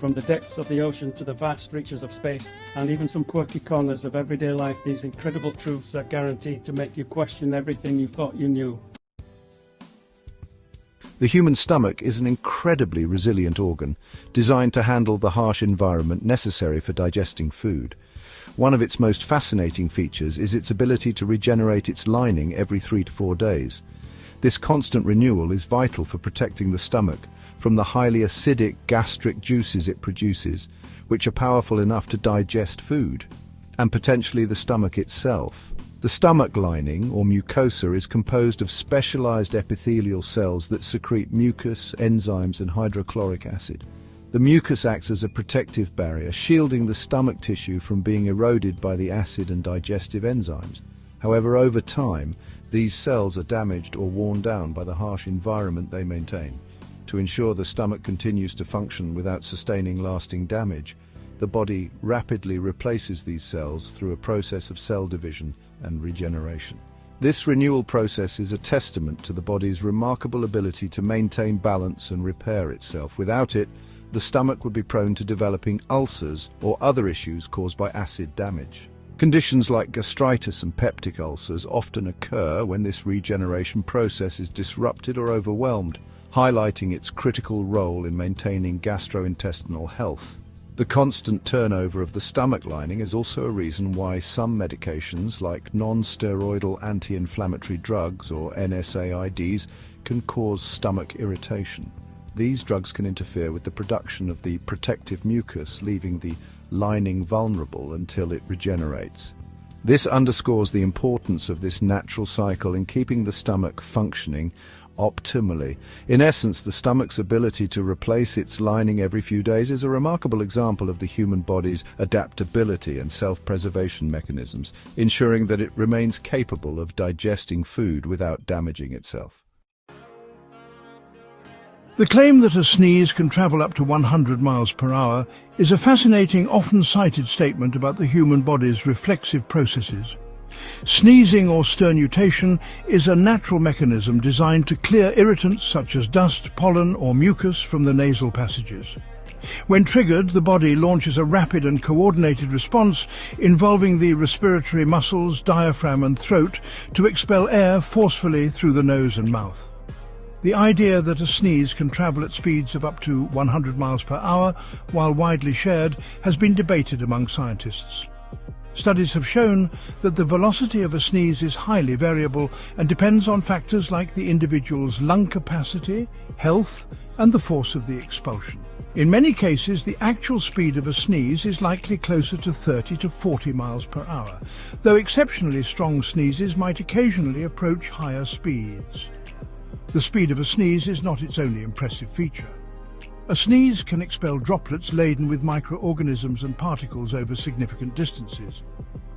From the depths of the ocean to the vast reaches of space, and even some quirky corners of everyday life, these incredible truths are guaranteed to make you question everything you thought you knew. The human stomach is an incredibly resilient organ, designed to handle the harsh environment necessary for digesting food. One of its most fascinating features is its ability to regenerate its lining every 3 to 4 days. This constant renewal is vital for protecting the stomach from the highly acidic gastric juices it produces, which are powerful enough to digest food, and potentially the stomach itself. The stomach lining, or mucosa, is composed of specialized epithelial cells that secrete mucus, enzymes, and hydrochloric acid. The mucus acts as a protective barrier, shielding the stomach tissue from being eroded by the acid and digestive enzymes. However, over time, these cells are damaged or worn down by the harsh environment they maintain. To ensure the stomach continues to function without sustaining lasting damage, the body rapidly replaces these cells through a process of cell division and regeneration. This renewal process is a testament to the body's remarkable ability to maintain balance and repair itself. Without it, the stomach would be prone to developing ulcers or other issues caused by acid damage. Conditions like gastritis and peptic ulcers often occur when this regeneration process is disrupted or overwhelmed, highlighting its critical role in maintaining gastrointestinal health. The constant turnover of the stomach lining is also a reason why some medications, like non-steroidal anti-inflammatory drugs or NSAIDs, can cause stomach irritation. These drugs can interfere with the production of the protective mucus, leaving the lining vulnerable until it regenerates. This underscores the importance of this natural cycle in keeping the stomach functioning optimally. In essence, the stomach's ability to replace its lining every few days is a remarkable example of the human body's adaptability and self-preservation mechanisms, ensuring that it remains capable of digesting food without damaging itself. The claim that a sneeze can travel up to 100 miles per hour is a fascinating, often cited statement about the human body's reflexive processes. Sneezing or sternutation is a natural mechanism designed to clear irritants such as dust, pollen or mucus from the nasal passages. When triggered, the body launches a rapid and coordinated response involving the respiratory muscles, diaphragm and throat to expel air forcefully through the nose and mouth. The idea that a sneeze can travel at speeds of up to 100 miles per hour, while widely shared, has been debated among scientists. Studies have shown that the velocity of a sneeze is highly variable and depends on factors like the individual's lung capacity, health, and the force of the expulsion. In many cases, the actual speed of a sneeze is likely closer to 30 to 40 miles per hour, though exceptionally strong sneezes might occasionally approach higher speeds. The speed of a sneeze is not its only impressive feature. A sneeze can expel droplets laden with microorganisms and particles over significant distances.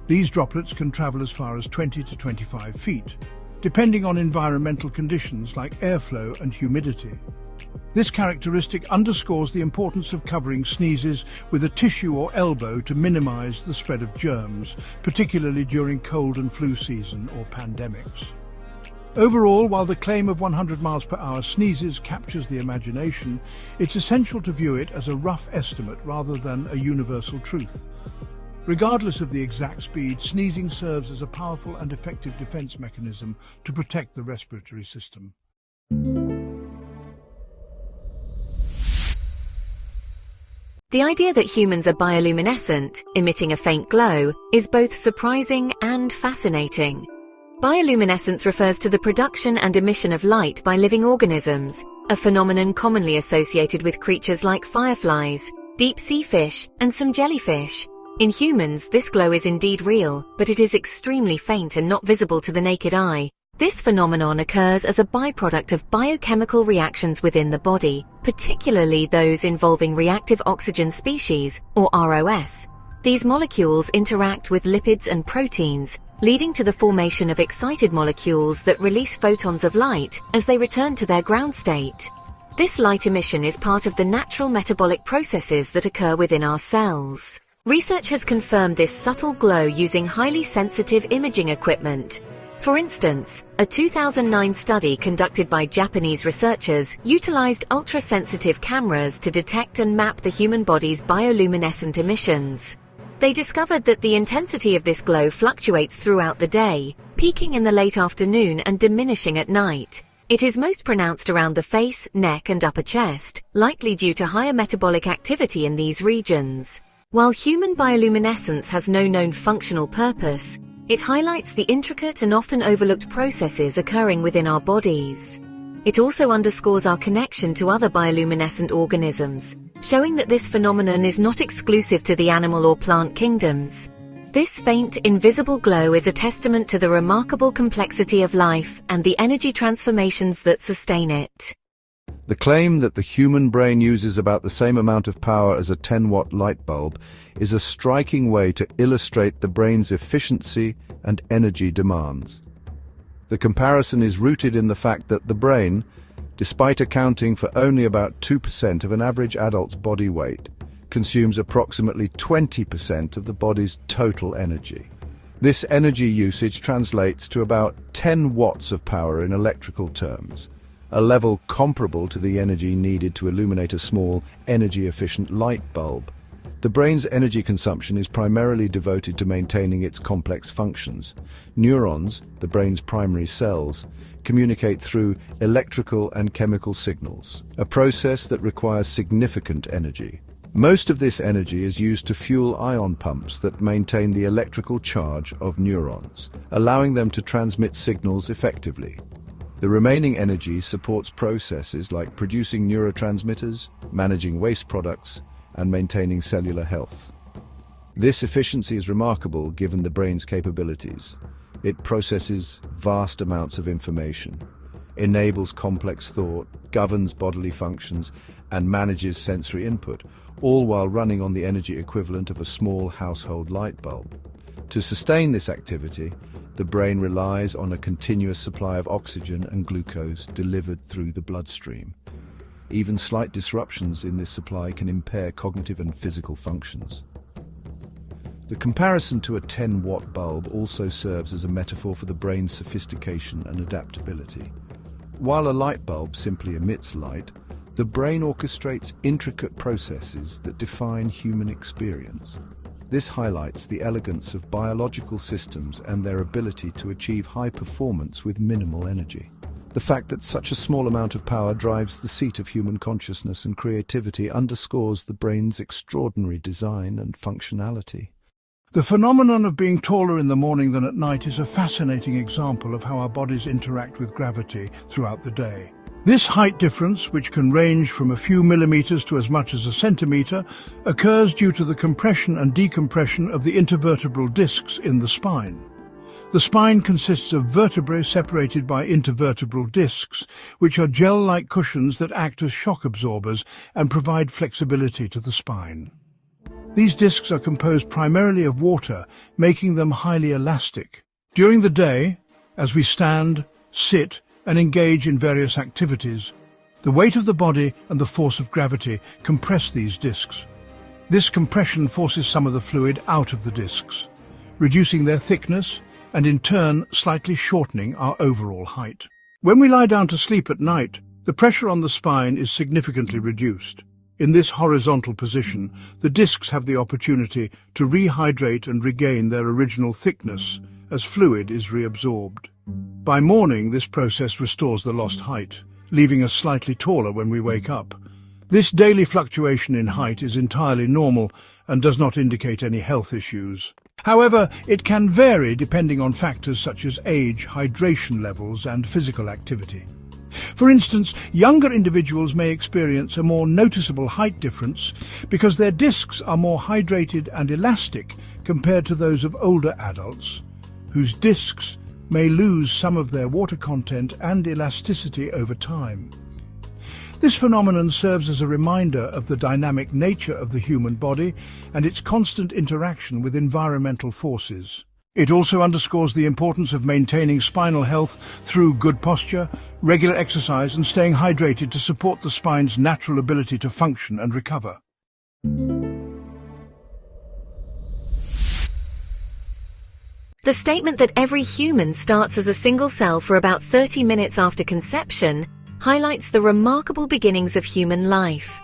These droplets can travel as far as 20 to 25 feet, depending on environmental conditions like airflow and humidity. This characteristic underscores the importance of covering sneezes with a tissue or elbow to minimize the spread of germs, particularly during cold and flu season or pandemics. Overall, while the claim of 100 miles per hour sneezes captures the imagination, it's essential to view it as a rough estimate rather than a universal truth. Regardless of the exact speed, sneezing serves as a powerful and effective defense mechanism to protect the respiratory system. The idea that humans are bioluminescent, emitting a faint glow, is both surprising and fascinating. Bioluminescence refers to the production and emission of light by living organisms, a phenomenon commonly associated with creatures like fireflies, deep-sea fish, and some jellyfish. In humans, this glow is indeed real, but it is extremely faint and not visible to the naked eye. This phenomenon occurs as a byproduct of biochemical reactions within the body, particularly those involving reactive oxygen species, or ROS. These molecules interact with lipids and proteins, leading to the formation of excited molecules that release photons of light as they return to their ground state. This light emission is part of the natural metabolic processes that occur within our cells. Research has confirmed this subtle glow using highly sensitive imaging equipment. For instance, a 2009 study conducted by Japanese researchers utilized ultra-sensitive cameras to detect and map the human body's bioluminescent emissions. They discovered that the intensity of this glow fluctuates throughout the day, peaking in the late afternoon and diminishing at night. It is most pronounced around the face, neck, and upper chest, likely due to higher metabolic activity in these regions. While human bioluminescence has no known functional purpose, it highlights the intricate and often overlooked processes occurring within our bodies. It also underscores our connection to other bioluminescent organisms, showing that this phenomenon is not exclusive to the animal or plant kingdoms. This faint, invisible glow is a testament to the remarkable complexity of life and the energy transformations that sustain it. The claim that the human brain uses about the same amount of power as a 10-watt light bulb is a striking way to illustrate the brain's efficiency and energy demands. The comparison is rooted in the fact that the brain, despite accounting for only about 2% of an average adult's body weight, consumes approximately 20% of the body's total energy. This energy usage translates to about 10 watts of power in electrical terms, a level comparable to the energy needed to illuminate a small, energy-efficient light bulb. The brain's energy consumption is primarily devoted to maintaining its complex functions. Neurons, the brain's primary cells, communicate through electrical and chemical signals, a process that requires significant energy. Most of this energy is used to fuel ion pumps that maintain the electrical charge of neurons, allowing them to transmit signals effectively. The remaining energy supports processes like producing neurotransmitters, managing waste products, and maintaining cellular health. This efficiency is remarkable given the brain's capabilities. It processes vast amounts of information, enables complex thought, governs bodily functions, and manages sensory input, all while running on the energy equivalent of a small household light bulb. To sustain this activity, the brain relies on a continuous supply of oxygen and glucose delivered through the bloodstream. Even slight disruptions in this supply can impair cognitive and physical functions. The comparison to a 10-watt bulb also serves as a metaphor for the brain's sophistication and adaptability. While a light bulb simply emits light, the brain orchestrates intricate processes that define human experience. This highlights the elegance of biological systems and their ability to achieve high performance with minimal energy. The fact that such a small amount of power drives the seat of human consciousness and creativity underscores the brain's extraordinary design and functionality. The phenomenon of being taller in the morning than at night is a fascinating example of how our bodies interact with gravity throughout the day. This height difference, which can range from a few millimeters to as much as a centimeter, occurs due to the compression and decompression of the intervertebral discs in the spine. The spine consists of vertebrae separated by intervertebral discs, which are gel-like cushions that act as shock absorbers and provide flexibility to the spine. These discs are composed primarily of water, making them highly elastic. During the day, as we stand, sit, and engage in various activities, the weight of the body and the force of gravity compress these discs. This compression forces some of the fluid out of the discs, reducing their thickness and in turn slightly shortening our overall height. When we lie down to sleep at night, the pressure on the spine is significantly reduced. In this horizontal position, the discs have the opportunity to rehydrate and regain their original thickness as fluid is reabsorbed. By morning, this process restores the lost height, leaving us slightly taller when we wake up. This daily fluctuation in height is entirely normal and does not indicate any health issues. However, it can vary depending on factors such as age, hydration levels, and physical activity. For instance, younger individuals may experience a more noticeable height difference because their discs are more hydrated and elastic compared to those of older adults, whose discs may lose some of their water content and elasticity over time. This phenomenon serves as a reminder of the dynamic nature of the human body and its constant interaction with environmental forces. It also underscores the importance of maintaining spinal health through good posture, regular exercise, and staying hydrated to support the spine's natural ability to function and recover. The statement that every human starts as a single cell for about 30 minutes after conception highlights the remarkable beginnings of human life.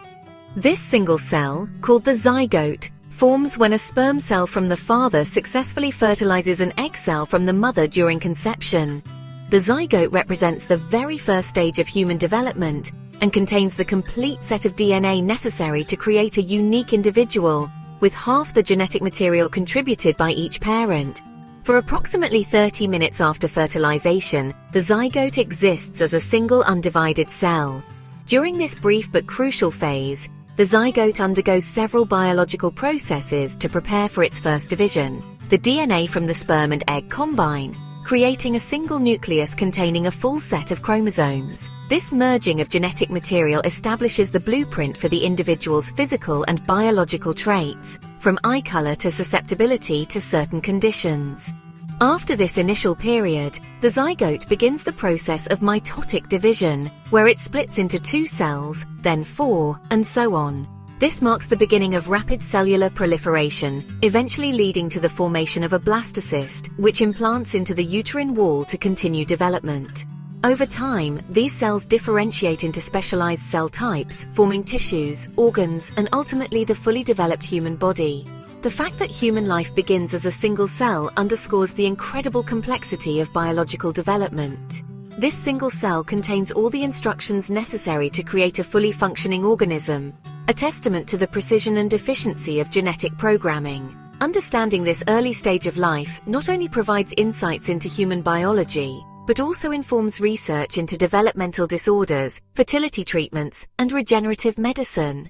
This single cell, called the zygote, forms when a sperm cell from the father successfully fertilizes an egg cell from the mother during conception. The zygote represents the very first stage of human development and contains the complete set of DNA necessary to create a unique individual, with half the genetic material contributed by each parent. For approximately 30 minutes after fertilization, the zygote exists as a single undivided cell. During this brief but crucial phase, the zygote undergoes several biological processes to prepare for its first division. The DNA from the sperm and egg combine, creating a single nucleus containing a full set of chromosomes. This merging of genetic material establishes the blueprint for the individual's physical and biological traits, from eye color to susceptibility to certain conditions. After this initial period, the zygote begins the process of mitotic division, where it splits into 2 cells, then 4, and so on. This marks the beginning of rapid cellular proliferation, eventually leading to the formation of a blastocyst, which implants into the uterine wall to continue development. Over time, these cells differentiate into specialized cell types, forming tissues, organs, and ultimately the fully developed human body. The fact that human life begins as a single cell underscores the incredible complexity of biological development. This single cell contains all the instructions necessary to create a fully functioning organism, a testament to the precision and efficiency of genetic programming. Understanding this early stage of life not only provides insights into human biology, but also informs research into developmental disorders, fertility treatments, and regenerative medicine.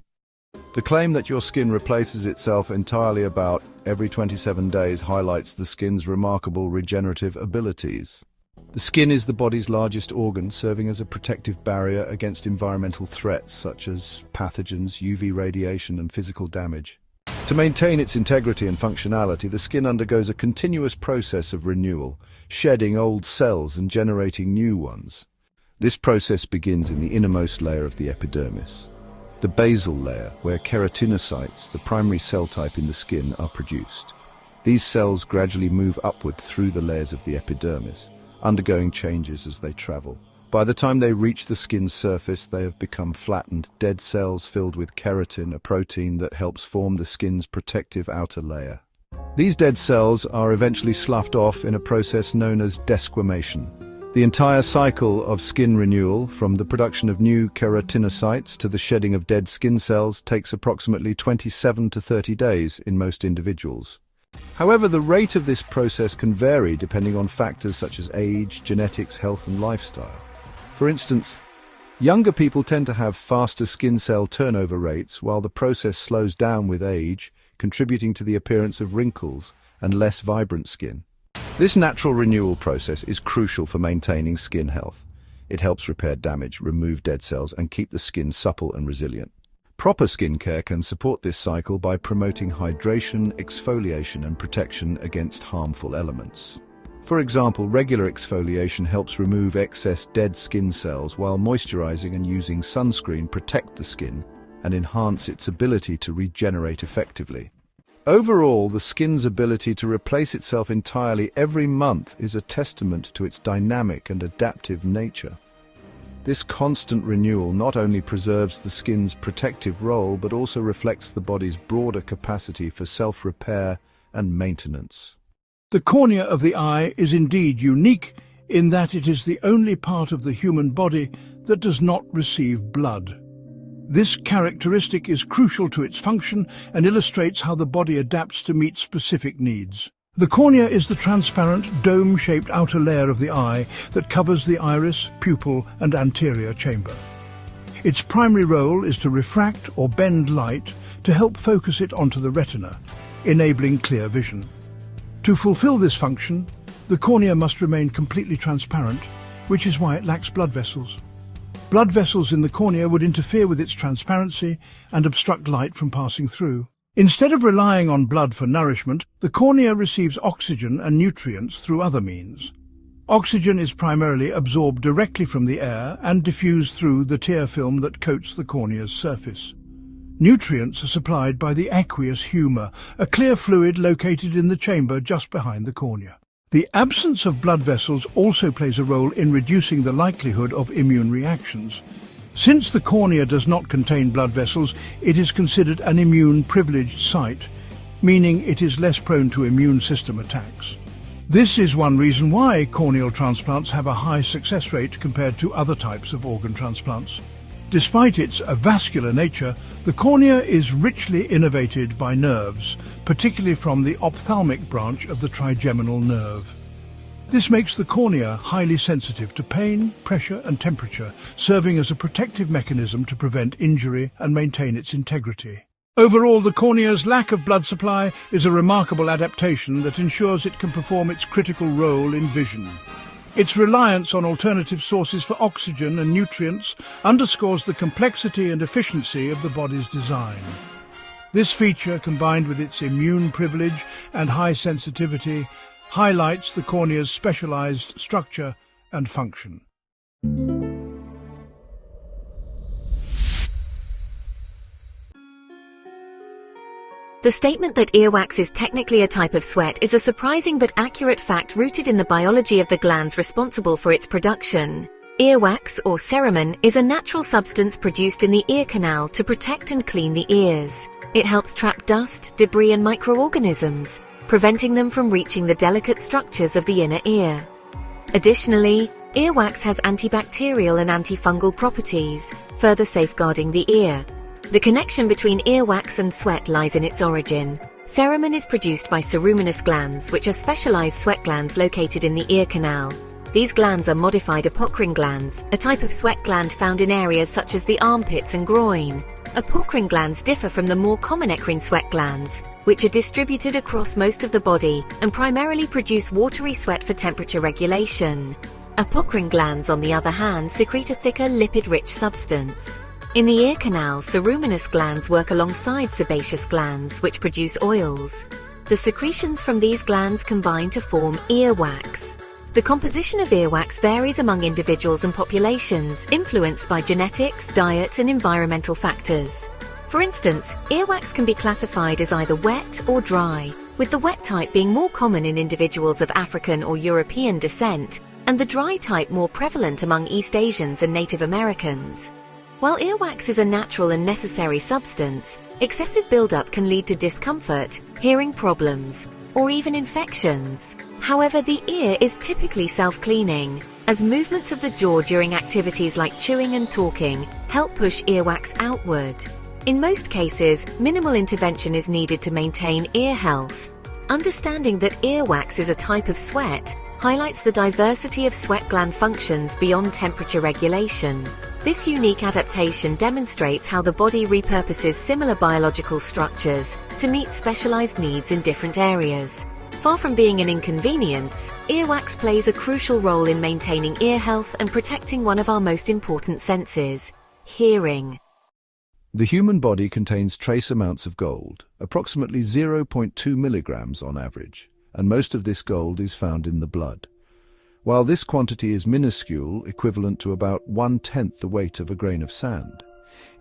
The claim that your skin replaces itself entirely about every 27 days highlights the skin's remarkable regenerative abilities. The skin is the body's largest organ, serving as a protective barrier against environmental threats such as pathogens, UV radiation, and physical damage. To maintain its integrity and functionality, the skin undergoes a continuous process of renewal, shedding old cells and generating new ones. This process begins in the innermost layer of the epidermis, the basal layer, where keratinocytes, the primary cell type in the skin, are produced. These cells gradually move upward through the layers of the epidermis, undergoing changes as they travel. By the time they reach the skin's surface, they have become flattened, dead cells filled with keratin, a protein that helps form the skin's protective outer layer. These dead cells are eventually sloughed off in a process known as desquamation. The entire cycle of skin renewal, from the production of new keratinocytes to the shedding of dead skin cells, takes approximately 27 to 30 days in most individuals. However, the rate of this process can vary depending on factors such as age, genetics, health, and lifestyle. For instance, younger people tend to have faster skin cell turnover rates, while the process slows down with age, contributing to the appearance of wrinkles and less vibrant skin. This natural renewal process is crucial for maintaining skin health. It helps repair damage, remove dead cells, and keep the skin supple and resilient. Proper skincare can support this cycle by promoting hydration, exfoliation, and protection against harmful elements. For example, regular exfoliation helps remove excess dead skin cells, while moisturizing and using sunscreen protect the skin and enhance its ability to regenerate effectively. Overall, the skin's ability to replace itself entirely every month is a testament to its dynamic and adaptive nature. This constant renewal not only preserves the skin's protective role, but also reflects the body's broader capacity for self-repair and maintenance. The cornea of the eye is indeed unique in that it is the only part of the human body that does not receive blood. This characteristic is crucial to its function and illustrates how the body adapts to meet specific needs. The cornea is the transparent, dome-shaped outer layer of the eye that covers the iris, pupil, and anterior chamber. Its primary role is to refract or bend light to help focus it onto the retina, enabling clear vision. To fulfill this function, the cornea must remain completely transparent, which is why it lacks blood vessels. Blood vessels in the cornea would interfere with its transparency and obstruct light from passing through. Instead of relying on blood for nourishment, the cornea receives oxygen and nutrients through other means. Oxygen is primarily absorbed directly from the air and diffused through the tear film that coats the cornea's surface. Nutrients are supplied by the aqueous humor, a clear fluid located in the chamber just behind the cornea. The absence of blood vessels also plays a role in reducing the likelihood of immune reactions. Since the cornea does not contain blood vessels, it is considered an immune-privileged site, meaning it is less prone to immune system attacks. This is one reason why corneal transplants have a high success rate compared to other types of organ transplants. Despite its avascular nature, the cornea is richly innervated by nerves, particularly from the ophthalmic branch of the trigeminal nerve. This makes the cornea highly sensitive to pain, pressure and temperature, serving as a protective mechanism to prevent injury and maintain its integrity. Overall, the cornea's lack of blood supply is a remarkable adaptation that ensures it can perform its critical role in vision. Its reliance on alternative sources for oxygen and nutrients underscores the complexity and efficiency of the body's design. This feature, combined with its immune privilege and high sensitivity, highlights the cornea's specialized structure and function. The statement that earwax is technically a type of sweat is a surprising but accurate fact rooted in the biology of the glands responsible for its production. Earwax, or cerumen, is a natural substance produced in the ear canal to protect and clean the ears. It helps trap dust, debris and microorganisms, preventing them from reaching the delicate structures of the inner ear. Additionally, earwax has antibacterial and antifungal properties, further safeguarding the ear. The connection between earwax and sweat lies in its origin. Cerumen is produced by ceruminous glands, which are specialized sweat glands located in the ear canal. These glands are modified apocrine glands, a type of sweat gland found in areas such as the armpits and groin. Apocrine glands differ from the more common eccrine sweat glands, which are distributed across most of the body and primarily produce watery sweat for temperature regulation. Apocrine glands, on the other hand, secrete a thicker, lipid-rich substance. In the ear canal, ceruminous glands work alongside sebaceous glands, which produce oils. The secretions from these glands combine to form earwax. The composition of earwax varies among individuals and populations, influenced by genetics, diet, and environmental factors. For instance, earwax can be classified as either wet or dry, with the wet type being more common in individuals of African or European descent, and the dry type more prevalent among East Asians and Native Americans. While earwax is a natural and necessary substance, excessive buildup can lead to discomfort, hearing problems, or even infections. However, the ear is typically self-cleaning, as movements of the jaw during activities like chewing and talking help push earwax outward. In most cases, minimal intervention is needed to maintain ear health. Understanding that earwax is a type of sweat highlights the diversity of sweat gland functions beyond temperature regulation. This unique adaptation demonstrates how the body repurposes similar biological structures to meet specialized needs in different areas. Far from being an inconvenience, earwax plays a crucial role in maintaining ear health and protecting one of our most important senses, hearing. The human body contains trace amounts of gold, approximately 0.2 milligrams on average, and most of this gold is found in the blood. While this quantity is minuscule, equivalent to about 1/10 the weight of a grain of sand,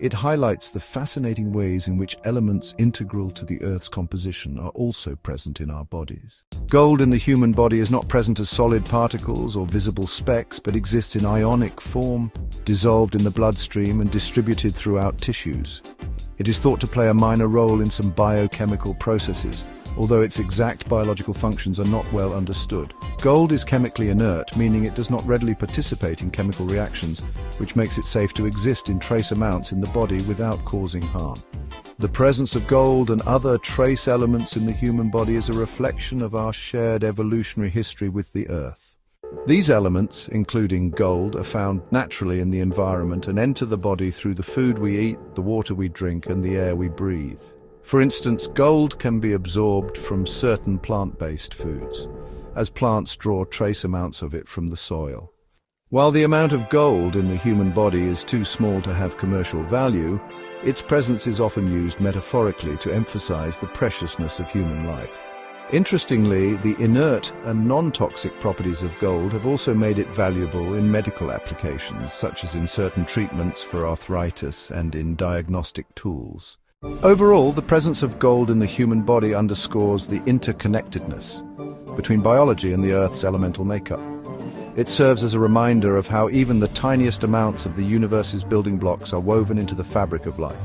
it highlights the fascinating ways in which elements integral to the Earth's composition are also present in our bodies. Gold in the human body is not present as solid particles or visible specks, but exists in ionic form, dissolved in the bloodstream and distributed throughout tissues. It is thought to play a minor role in some biochemical processes, although its exact biological functions are not well understood. Gold is chemically inert, meaning it does not readily participate in chemical reactions, which makes it safe to exist in trace amounts in the body without causing harm. The presence of gold and other trace elements in the human body is a reflection of our shared evolutionary history with the Earth. These elements, including gold, are found naturally in the environment and enter the body through the food we eat, the water we drink, and the air we breathe. For instance, gold can be absorbed from certain plant-based foods, as plants draw trace amounts of it from the soil. While the amount of gold in the human body is too small to have commercial value, its presence is often used metaphorically to emphasize the preciousness of human life. Interestingly, the inert and non-toxic properties of gold have also made it valuable in medical applications, such as in certain treatments for arthritis and in diagnostic tools. Overall, the presence of gold in the human body underscores the interconnectedness between biology and the Earth's elemental makeup. It serves as a reminder of how even the tiniest amounts of the universe's building blocks are woven into the fabric of life,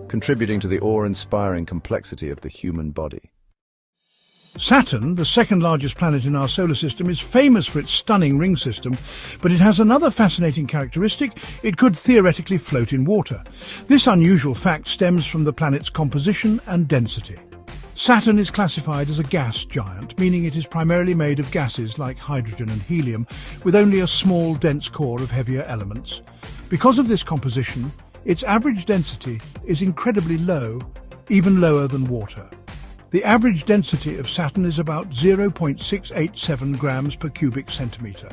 contributing to the awe-inspiring complexity of the human body. Saturn, the second largest planet in our solar system, is famous for its stunning ring system, but it has another fascinating characteristic: it could theoretically float in water. This unusual fact stems from the planet's composition and density. Saturn is classified as a gas giant, meaning it is primarily made of gases like hydrogen and helium, with only a small, dense core of heavier elements. Because of this composition, its average density is incredibly low, even lower than water. The average density of Saturn is about 0.687 grams per cubic centimetre,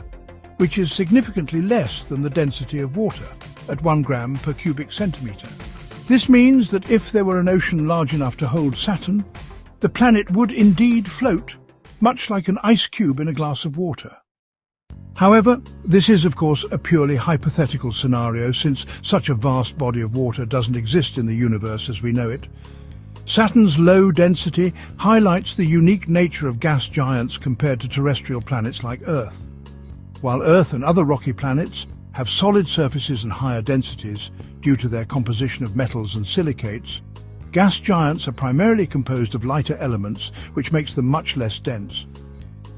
which is significantly less than the density of water, at 1 gram per cubic centimetre. This means that if there were an ocean large enough to hold Saturn, the planet would indeed float, much like an ice cube in a glass of water. However, this is of course a purely hypothetical scenario, since such a vast body of water doesn't exist in the universe as we know it. Saturn's low density highlights the unique nature of gas giants compared to terrestrial planets like Earth. While Earth and other rocky planets have solid surfaces and higher densities due to their composition of metals and silicates, gas giants are primarily composed of lighter elements, which makes them much less dense.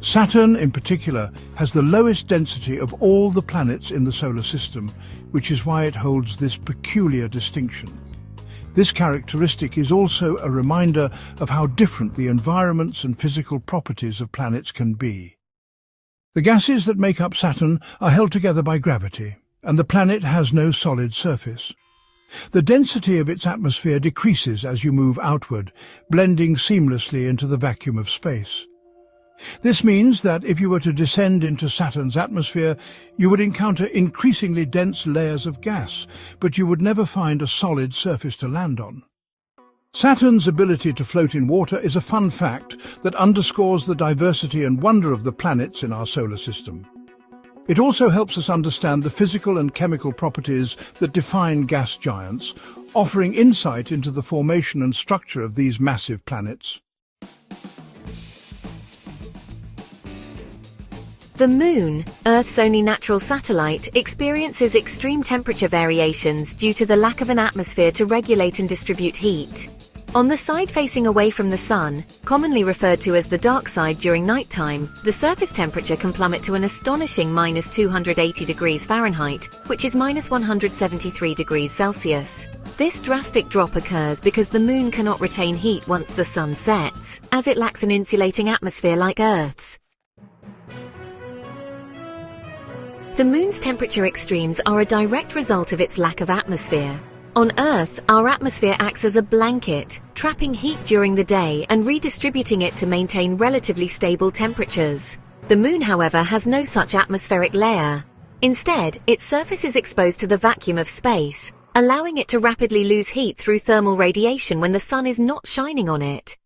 Saturn, in particular, has the lowest density of all the planets in the solar system, which is why it holds this peculiar distinction. This characteristic is also a reminder of how different the environments and physical properties of planets can be. The gases that make up Saturn are held together by gravity, and the planet has no solid surface. The density of its atmosphere decreases as you move outward, blending seamlessly into the vacuum of space. This means that if you were to descend into Saturn's atmosphere, you would encounter increasingly dense layers of gas, but you would never find a solid surface to land on. Saturn's ability to float in water is a fun fact that underscores the diversity and wonder of the planets in our solar system. It also helps us understand the physical and chemical properties that define gas giants, offering insight into the formation and structure of these massive planets. The Moon, Earth's only natural satellite, experiences extreme temperature variations due to the lack of an atmosphere to regulate and distribute heat. On the side facing away from the Sun, commonly referred to as the dark side during nighttime, the surface temperature can plummet to an astonishing -280 degrees Fahrenheit, which is -173 degrees Celsius. This drastic drop occurs because the Moon cannot retain heat once the Sun sets, as it lacks an insulating atmosphere like Earth's. The Moon's temperature extremes are a direct result of its lack of atmosphere. On Earth, our atmosphere acts as a blanket, trapping heat during the day and redistributing it to maintain relatively stable temperatures. The Moon, however, has no such atmospheric layer. Instead, its surface is exposed to the vacuum of space, allowing it to rapidly lose heat through thermal radiation when the Sun is not shining on it.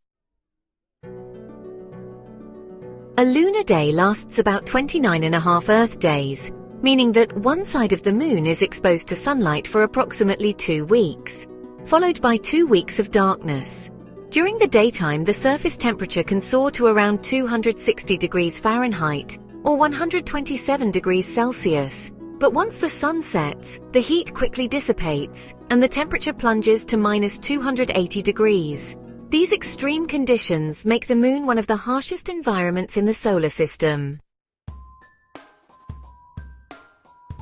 A lunar day lasts about 29.5 Earth days, meaning that one side of the Moon is exposed to sunlight for approximately 2 weeks, followed by 2 weeks of darkness. During the daytime, the surface temperature can soar to around 260 degrees Fahrenheit, or 127 degrees Celsius. But once the Sun sets, the heat quickly dissipates, and the temperature plunges to -280 degrees. These extreme conditions make the Moon one of the harshest environments in the solar system.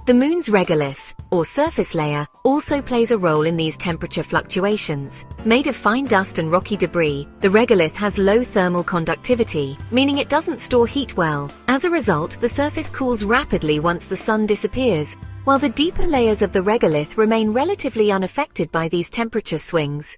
The Moon's regolith, or surface layer, also plays a role in these temperature fluctuations. Made of fine dust and rocky debris, the regolith has low thermal conductivity, meaning it doesn't store heat well. As a result, the surface cools rapidly once the Sun disappears, while the deeper layers of the regolith remain relatively unaffected by these temperature swings.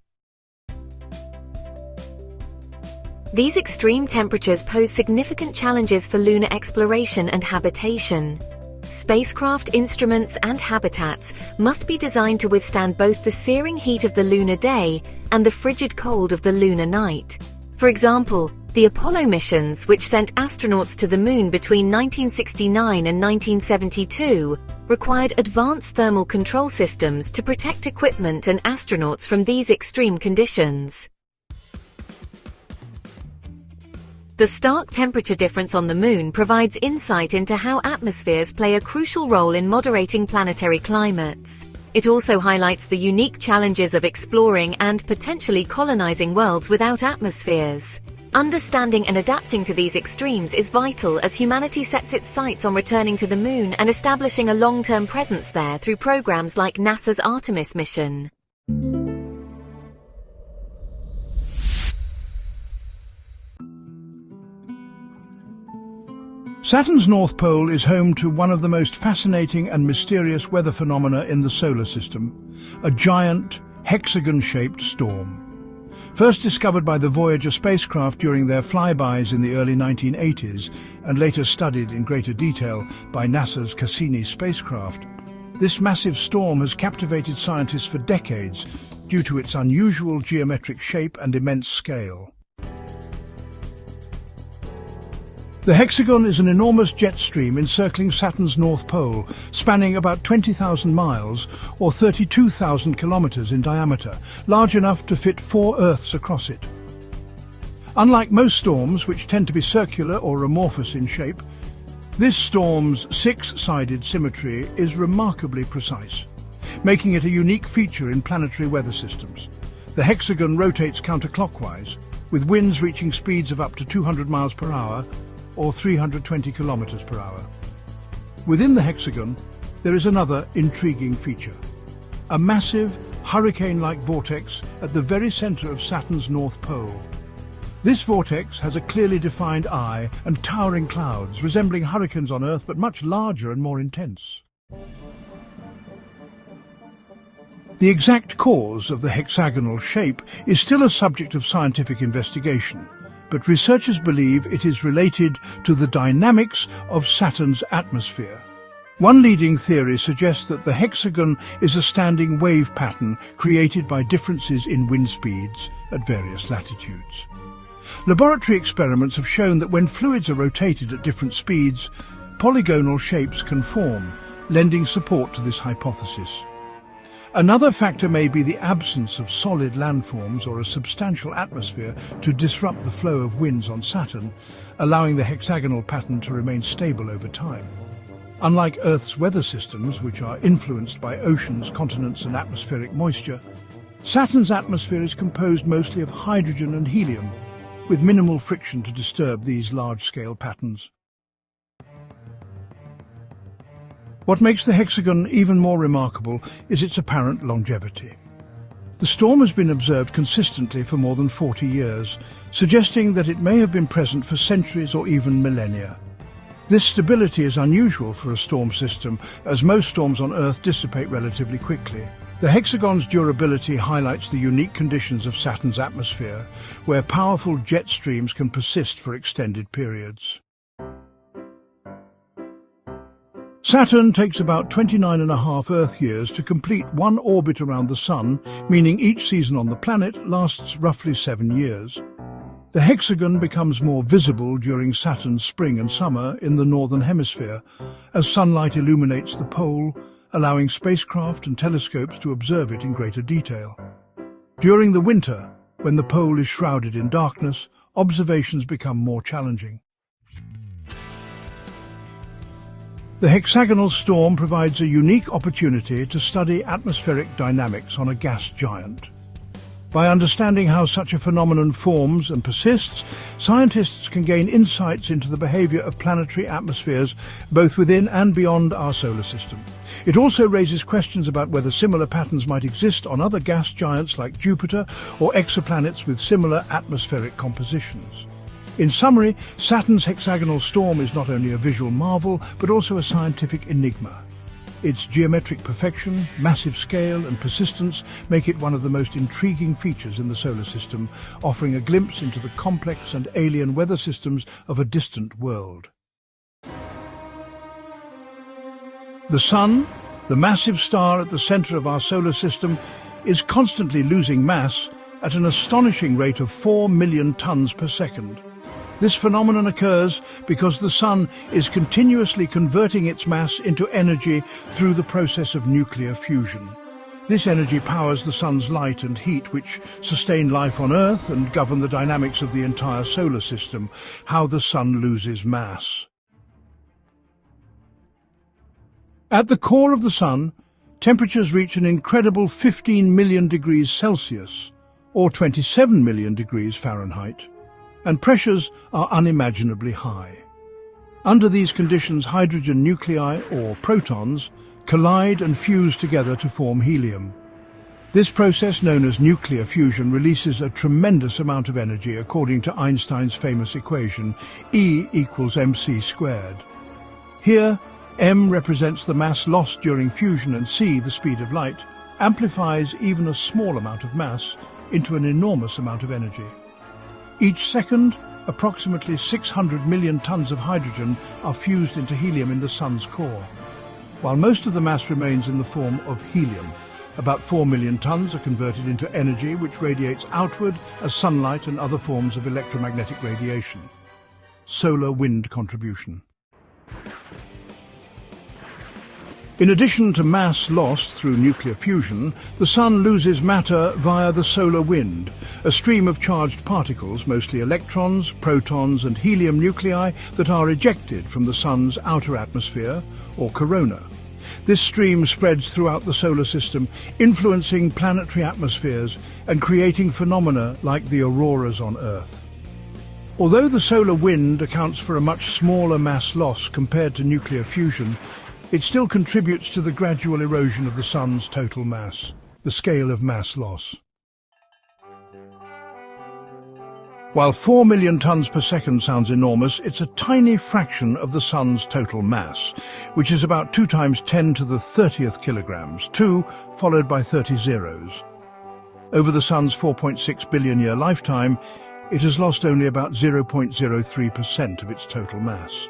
These extreme temperatures pose significant challenges for lunar exploration and habitation. Spacecraft, instruments, and habitats must be designed to withstand both the searing heat of the lunar day and the frigid cold of the lunar night. For example, the Apollo missions, which sent astronauts to the Moon between 1969 and 1972, required advanced thermal control systems to protect equipment and astronauts from these extreme conditions. The stark temperature difference on the Moon provides insight into how atmospheres play a crucial role in moderating planetary climates. It also highlights the unique challenges of exploring and potentially colonizing worlds without atmospheres. Understanding and adapting to these extremes is vital as humanity sets its sights on returning to the Moon and establishing a long-term presence there through programs like NASA's Artemis mission. Saturn's North Pole is home to one of the most fascinating and mysterious weather phenomena in the solar system, a giant, hexagon-shaped storm. First discovered by the Voyager spacecraft during their flybys in the early 1980s and later studied in greater detail by NASA's Cassini spacecraft, this massive storm has captivated scientists for decades due to its unusual geometric shape and immense scale. The hexagon is an enormous jet stream encircling Saturn's North Pole, spanning about 20,000 miles or 32,000 kilometers in diameter, large enough to fit 4 Earths across it. Unlike most storms, which tend to be circular or amorphous in shape, this storm's 6-sided symmetry is remarkably precise, making it a unique feature in planetary weather systems. The hexagon rotates counterclockwise, with winds reaching speeds of up to 200 miles per hour or 320 kilometers per hour. Within the hexagon, there is another intriguing feature: a massive, hurricane-like vortex at the very center of Saturn's North Pole. This vortex has a clearly defined eye and towering clouds, resembling hurricanes on Earth, but much larger and more intense. The exact cause of the hexagonal shape is still a subject of scientific investigation, but researchers believe it is related to the dynamics of Saturn's atmosphere. One leading theory suggests that the hexagon is a standing wave pattern created by differences in wind speeds at various latitudes. Laboratory experiments have shown that when fluids are rotated at different speeds, polygonal shapes can form, lending support to this hypothesis. Another factor may be the absence of solid landforms or a substantial atmosphere to disrupt the flow of winds on Saturn, allowing the hexagonal pattern to remain stable over time. Unlike Earth's weather systems, which are influenced by oceans, continents and atmospheric moisture, Saturn's atmosphere is composed mostly of hydrogen and helium, with minimal friction to disturb these large-scale patterns. What makes the hexagon even more remarkable is its apparent longevity. The storm has been observed consistently for more than 40 years, suggesting that it may have been present for centuries or even millennia. This stability is unusual for a storm system, as most storms on Earth dissipate relatively quickly. The hexagon's durability highlights the unique conditions of Saturn's atmosphere, where powerful jet streams can persist for extended periods. Saturn takes about 29.5 Earth years to complete one orbit around the Sun, meaning each season on the planet lasts roughly 7 years. The hexagon becomes more visible during Saturn's spring and summer in the northern hemisphere, as sunlight illuminates the pole, allowing spacecraft and telescopes to observe it in greater detail. During the winter, when the pole is shrouded in darkness, observations become more challenging. The hexagonal storm provides a unique opportunity to study atmospheric dynamics on a gas giant. By understanding how such a phenomenon forms and persists, scientists can gain insights into the behavior of planetary atmospheres both within and beyond our solar system. It also raises questions about whether similar patterns might exist on other gas giants like Jupiter or exoplanets with similar atmospheric compositions. In summary, Saturn's hexagonal storm is not only a visual marvel, but also a scientific enigma. Its geometric perfection, massive scale and persistence make it one of the most intriguing features in the solar system, offering a glimpse into the complex and alien weather systems of a distant world. The Sun, the massive star at the center of our solar system, is constantly losing mass at an astonishing rate of 4 million tons per second. This phenomenon occurs because the Sun is continuously converting its mass into energy through the process of nuclear fusion. This energy powers the sun's light and heat, which sustain life on Earth and govern the dynamics of the entire solar system. How the sun loses mass. At the core of the sun, temperatures reach an incredible 15 million degrees Celsius, or 27 million degrees Fahrenheit, and pressures are unimaginably high. Under these conditions, hydrogen nuclei, or protons, collide and fuse together to form helium. This process, known as nuclear fusion, releases a tremendous amount of energy according to Einstein's famous equation, E equals mc squared. Here, m represents the mass lost during fusion and c, the speed of light, amplifies even a small amount of mass into an enormous amount of energy. Each second, approximately 600 million tons of hydrogen are fused into helium in the sun's core. While most of the mass remains in the form of helium, about 4 million tons are converted into energy which radiates outward as sunlight and other forms of electromagnetic radiation. Solar wind contribution. In addition to mass lost through nuclear fusion, the sun loses matter via the solar wind, a stream of charged particles, mostly electrons, protons and helium nuclei, that are ejected from the sun's outer atmosphere, or corona. This stream spreads throughout the solar system, influencing planetary atmospheres and creating phenomena like the auroras on Earth. Although the solar wind accounts for a much smaller mass loss compared to nuclear fusion, it still contributes to the gradual erosion of the sun's total mass, the scale of mass loss. While 4 million tons per second sounds enormous, it's a tiny fraction of the sun's total mass, which is about 2 times 10 to the 30th kilograms, 2 followed by 30 zeros. Over the sun's 4.6 billion year lifetime, it has lost only about 0.03% of its total mass.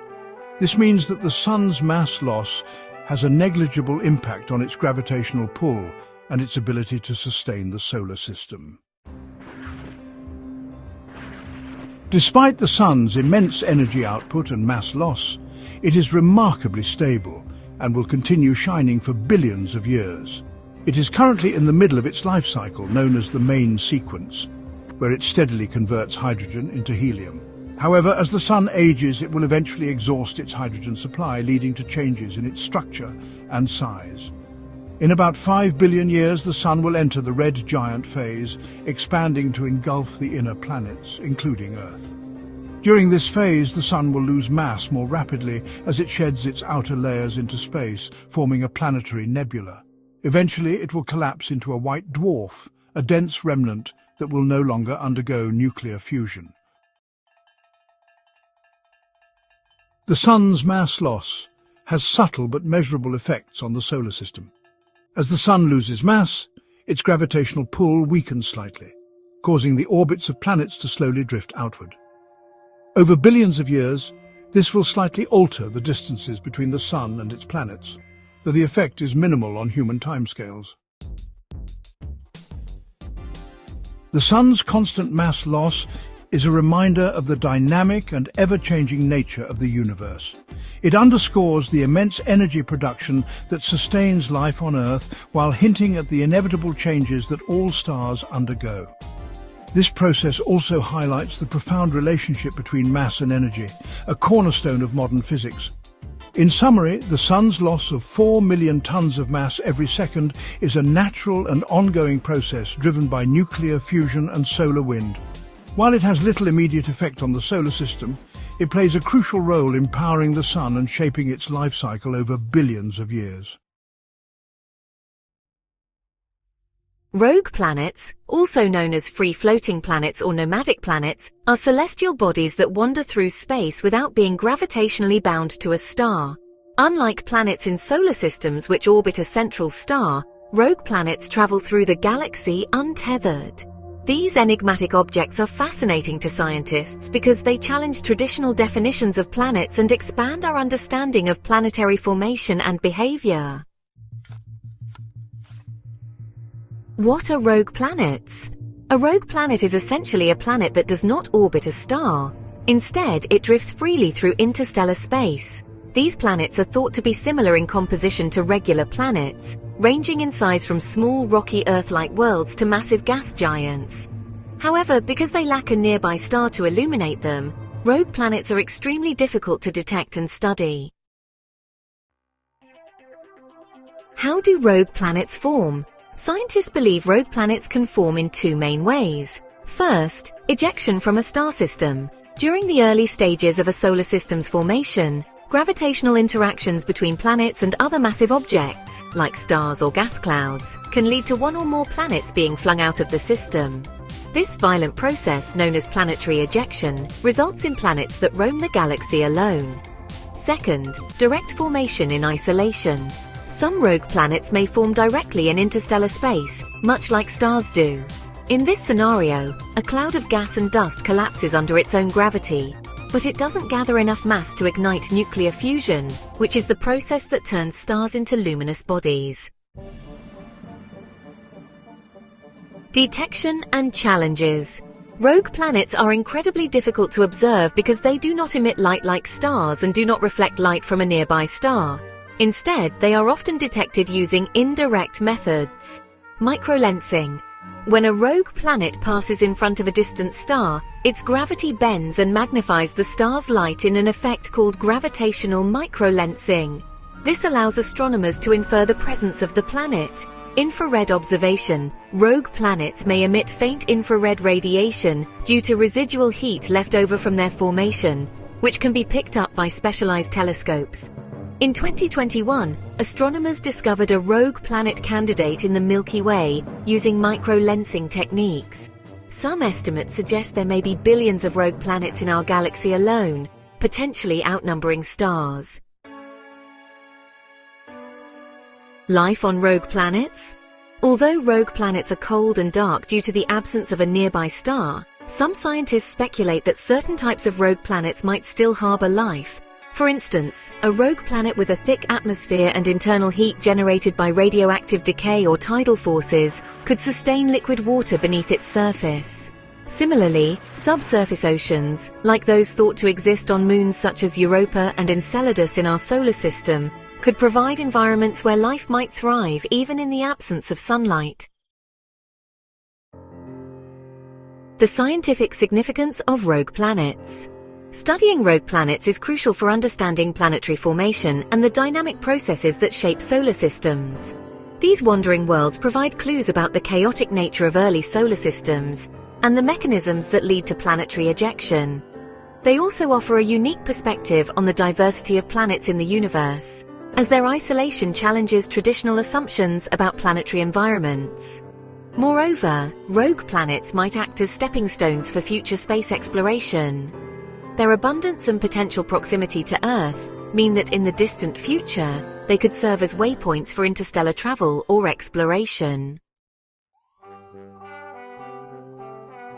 This means that the sun's mass loss has a negligible impact on its gravitational pull and its ability to sustain the solar system. Despite the sun's immense energy output and mass loss, it is remarkably stable and will continue shining for billions of years. It is currently in the middle of its life cycle, known as the main sequence, where it steadily converts hydrogen into helium. However, as the sun ages, it will eventually exhaust its hydrogen supply, leading to changes in its structure and size. In about 5 billion years, the sun will enter the red giant phase, expanding to engulf the inner planets, including Earth. During this phase, the sun will lose mass more rapidly as it sheds its outer layers into space, forming a planetary nebula. Eventually, it will collapse into a white dwarf, a dense remnant that will no longer undergo nuclear fusion. The sun's mass loss has subtle but measurable effects on the solar system. As the sun loses mass, its gravitational pull weakens slightly, causing the orbits of planets to slowly drift outward. Over billions of years, this will slightly alter the distances between the sun and its planets, though the effect is minimal on human timescales. The sun's constant mass loss is a reminder of the dynamic and ever-changing nature of the universe. It underscores the immense energy production that sustains life on Earth while hinting at the inevitable changes that all stars undergo. This process also highlights the profound relationship between mass and energy, a cornerstone of modern physics. In summary, the sun's loss of 4 million tons of mass every second is a natural and ongoing process driven by nuclear fusion and solar wind. While it has little immediate effect on the solar system, it plays a crucial role in powering the sun and shaping its life cycle over billions of years. Rogue planets, also known as free-floating planets or nomadic planets, are celestial bodies that wander through space without being gravitationally bound to a star. Unlike planets in solar systems which orbit a central star, rogue planets travel through the galaxy untethered. These enigmatic objects are fascinating to scientists because they challenge traditional definitions of planets and expand our understanding of planetary formation and behavior. What are rogue planets? A rogue planet is essentially a planet that does not orbit a star. Instead, it drifts freely through interstellar space. These planets are thought to be similar in composition to regular planets, ranging in size from small rocky Earth-like worlds to massive gas giants. However, because they lack a nearby star to illuminate them, rogue planets are extremely difficult to detect and study. How do rogue planets form? Scientists believe rogue planets can form in two main ways. First, ejection from a star system. During the early stages of a solar system's formation, gravitational interactions between planets and other massive objects, like stars or gas clouds, can lead to one or more planets being flung out of the system. This violent process, known as planetary ejection, results in planets that roam the galaxy alone. Second, direct formation in isolation. Some rogue planets may form directly in interstellar space, much like stars do. In this scenario, a cloud of gas and dust collapses under its own gravity, but it doesn't gather enough mass to ignite nuclear fusion, which is the process that turns stars into luminous bodies. Detection and challenges. Rogue planets are incredibly difficult to observe because they do not emit light like stars and do not reflect light from a nearby star. Instead, they are often detected using indirect methods. Microlensing. When a rogue planet passes in front of a distant star, its gravity bends and magnifies the star's light in an effect called gravitational microlensing. This allows astronomers to infer the presence of the planet. Infrared observation. Rogue planets may emit faint infrared radiation due to residual heat left over from their formation, which can be picked up by specialized telescopes. In 2021, astronomers discovered a rogue planet candidate in the Milky Way using microlensing techniques. Some estimates suggest there may be billions of rogue planets in our galaxy alone, potentially outnumbering stars. Life on rogue planets? Although rogue planets are cold and dark due to the absence of a nearby star, some scientists speculate that certain types of rogue planets might still harbor life. For instance, a rogue planet with a thick atmosphere and internal heat generated by radioactive decay or tidal forces could sustain liquid water beneath its surface. Similarly, subsurface oceans, like those thought to exist on moons such as Europa and Enceladus in our solar system, could provide environments where life might thrive even in the absence of sunlight. The scientific significance of rogue planets. Studying rogue planets is crucial for understanding planetary formation and the dynamic processes that shape solar systems. These wandering worlds provide clues about the chaotic nature of early solar systems and the mechanisms that lead to planetary ejection. They also offer a unique perspective on the diversity of planets in the universe, as their isolation challenges traditional assumptions about planetary environments. Moreover, rogue planets might act as stepping stones for future space exploration. Their abundance and potential proximity to Earth mean that in the distant future, they could serve as waypoints for interstellar travel or exploration.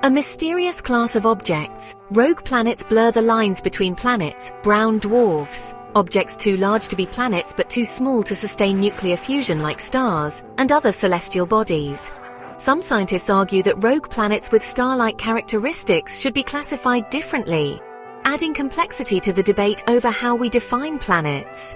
A mysterious class of objects. Rogue planets blur the lines between planets, brown dwarfs, objects too large to be planets but too small to sustain nuclear fusion like stars, and other celestial bodies. Some scientists argue that rogue planets with star-like characteristics should be classified differently, adding complexity to the debate over how we define planets.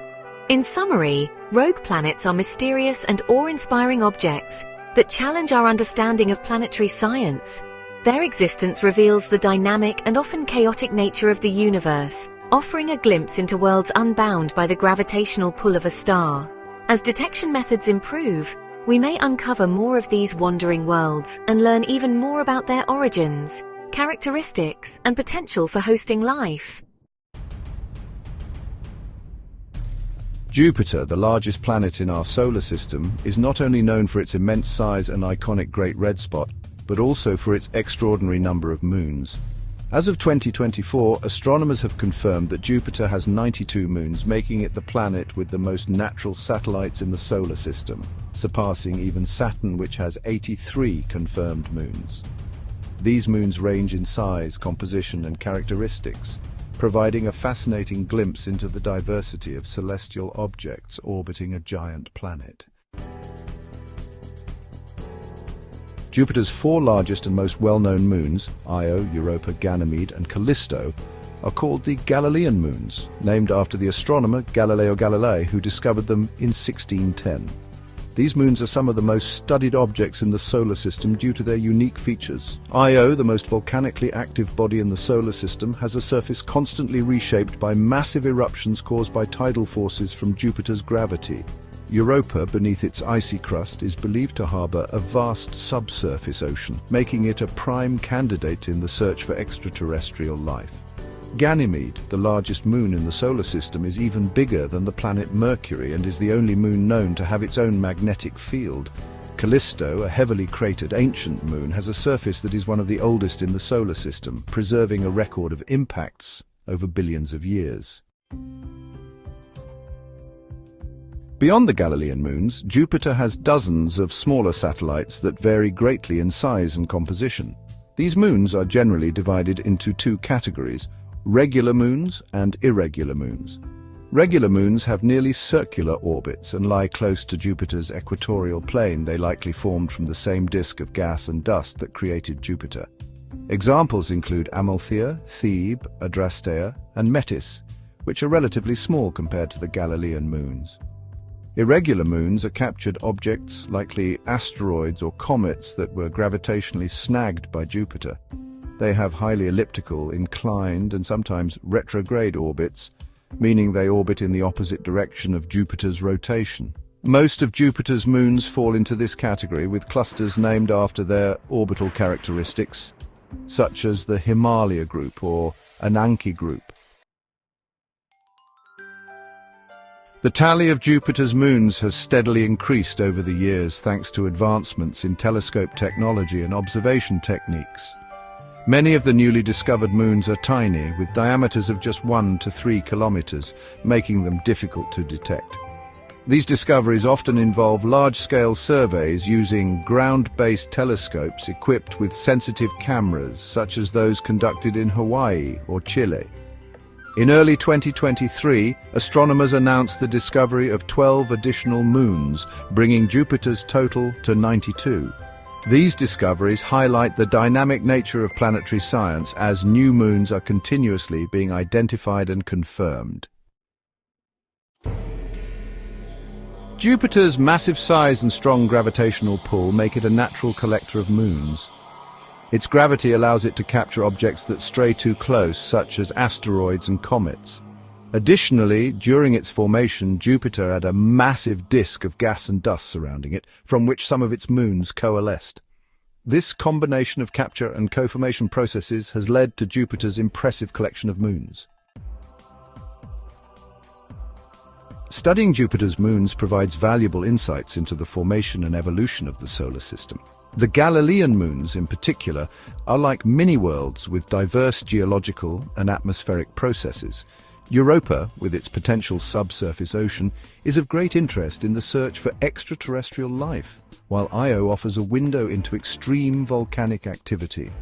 In summary, rogue planets are mysterious and awe-inspiring objects that challenge our understanding of planetary science. Their existence reveals the dynamic and often chaotic nature of the universe, offering a glimpse into worlds unbound by the gravitational pull of a star. As detection methods improve, we may uncover more of these wandering worlds and learn even more about their origins, characteristics, and potential for hosting life. Jupiter, the largest planet in our solar system, is not only known for its immense size and iconic Great Red Spot, but also for its extraordinary number of moons. As of 2024, astronomers have confirmed that Jupiter has 92 moons, making it the planet with the most natural satellites in the solar system, surpassing even Saturn, which has 83 confirmed moons. These moons range in size, composition, and characteristics, providing a fascinating glimpse into the diversity of celestial objects orbiting a giant planet. Jupiter's four largest and most well-known moons, Io, Europa, Ganymede, and Callisto, are called the Galilean moons, named after the astronomer Galileo Galilei, who discovered them in 1610. These moons are some of the most studied objects in the solar system due to their unique features. Io, the most volcanically active body in the solar system, has a surface constantly reshaped by massive eruptions caused by tidal forces from Jupiter's gravity. Europa, beneath its icy crust, is believed to harbour a vast subsurface ocean, making it a prime candidate in the search for extraterrestrial life. Ganymede, the largest moon in the solar system, is even bigger than the planet Mercury and is the only moon known to have its own magnetic field. Callisto, a heavily cratered ancient moon, has a surface that is one of the oldest in the solar system, preserving a record of impacts over billions of years. Beyond the Galilean moons, Jupiter has dozens of smaller satellites that vary greatly in size and composition. These moons are generally divided into two categories: regular moons and irregular moons. Regular moons have nearly circular orbits and lie close to Jupiter's equatorial plane. They likely formed from the same disk of gas and dust that created Jupiter. Examples include Amalthea, Thebe, Adrastea, and Metis, which are relatively small compared to the Galilean moons. Irregular moons are captured objects, likely asteroids or comets that were gravitationally snagged by Jupiter. They have highly elliptical, inclined, and sometimes retrograde orbits, meaning they orbit in the opposite direction of Jupiter's rotation. Most of Jupiter's moons fall into this category, with clusters named after their orbital characteristics, such as the Himalaya group or Ananke group. The tally of Jupiter's moons has steadily increased over the years thanks to advancements in telescope technology and observation techniques. Many of the newly discovered moons are tiny, with diameters of just 1 to 3 kilometers, making them difficult to detect. These discoveries often involve large-scale surveys using ground-based telescopes equipped with sensitive cameras, such as those conducted in Hawaii or Chile. In early 2023, astronomers announced the discovery of 12 additional moons, bringing Jupiter's total to 92. These discoveries highlight the dynamic nature of planetary science as new moons are continuously being identified and confirmed. Jupiter's massive size and strong gravitational pull make it a natural collector of moons. Its gravity allows it to capture objects that stray too close, such as asteroids and comets. Additionally, during its formation, Jupiter had a massive disk of gas and dust surrounding it, from which some of its moons coalesced. This combination of capture and co-formation processes has led to Jupiter's impressive collection of moons. Studying Jupiter's moons provides valuable insights into the formation and evolution of the solar system. The Galilean moons, in particular, are like mini-worlds with diverse geological and atmospheric processes. Europa, with its potential subsurface ocean, is of great interest in the search for extraterrestrial life, while Io offers a window into extreme volcanic activity.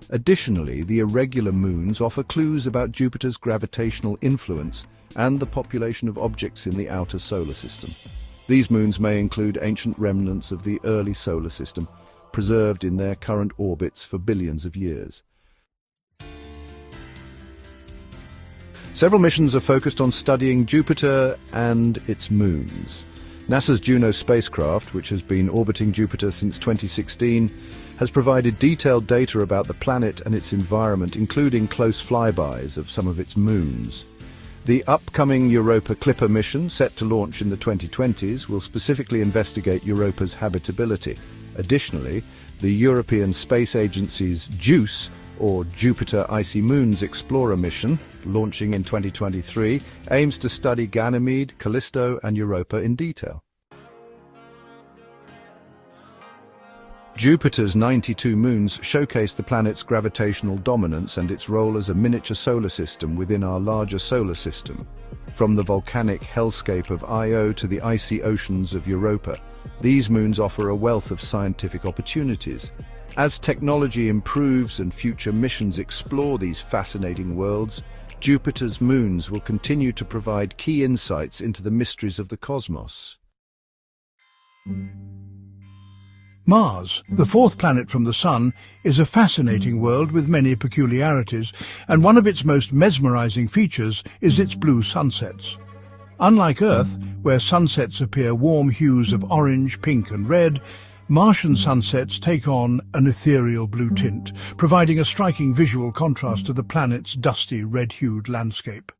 Additionally, the irregular moons offer clues about Jupiter's gravitational influence and the population of objects in the outer solar system. These moons may include ancient remnants of the early solar system, preserved in their current orbits for billions of years. Several missions are focused on studying Jupiter and its moons. NASA's Juno spacecraft, which has been orbiting Jupiter since 2016, has provided detailed data about the planet and its environment, including close flybys of some of its moons. The upcoming Europa Clipper mission, set to launch in the 2020s, will specifically investigate Europa's habitability. Additionally, the European Space Agency's JUICE, or Jupiter Icy Moons Explorer mission, launching in 2023, aims to study Ganymede, Callisto, and Europa in detail. Jupiter's 92 moons showcase the planet's gravitational dominance and its role as a miniature solar system within our larger solar system. From the volcanic hellscape of Io to the icy oceans of Europa, these moons offer a wealth of scientific opportunities. As technology improves and future missions explore these fascinating worlds, Jupiter's moons will continue to provide key insights into the mysteries of the cosmos. Mars, the fourth planet from the Sun, is a fascinating world with many peculiarities, and one of its most mesmerizing features is its blue sunsets. Unlike Earth, where sunsets appear warm hues of orange, pink and red, Martian sunsets take on an ethereal blue tint, providing a striking visual contrast to the planet's dusty, red-hued landscape.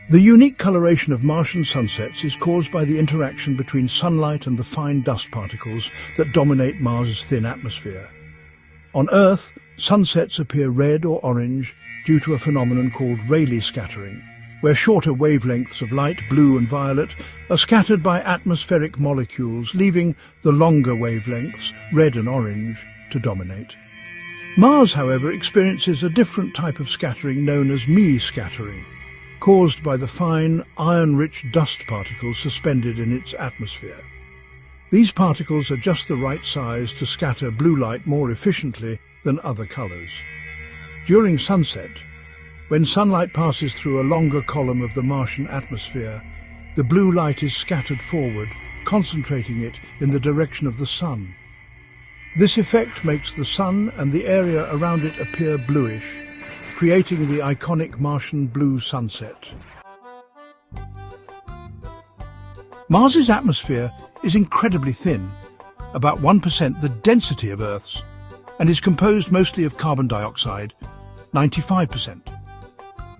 The unique coloration of Martian sunsets is caused by the interaction between sunlight and the fine dust particles that dominate Mars' thin atmosphere. On Earth, sunsets appear red or orange due to a phenomenon called Rayleigh scattering, where shorter wavelengths of light, blue and violet, are scattered by atmospheric molecules, leaving the longer wavelengths, red and orange, to dominate. Mars, however, experiences a different type of scattering known as Me scattering, caused by the fine, iron-rich dust particles suspended in its atmosphere. These particles are just the right size to scatter blue light more efficiently than other colours. During sunset, when sunlight passes through a longer column of the Martian atmosphere, the blue light is scattered forward, concentrating it in the direction of the Sun. This effect makes the Sun and the area around it appear bluish, creating the iconic Martian blue sunset. Mars's atmosphere is incredibly thin, about 1% the density of Earth's, and is composed mostly of carbon dioxide, 95%.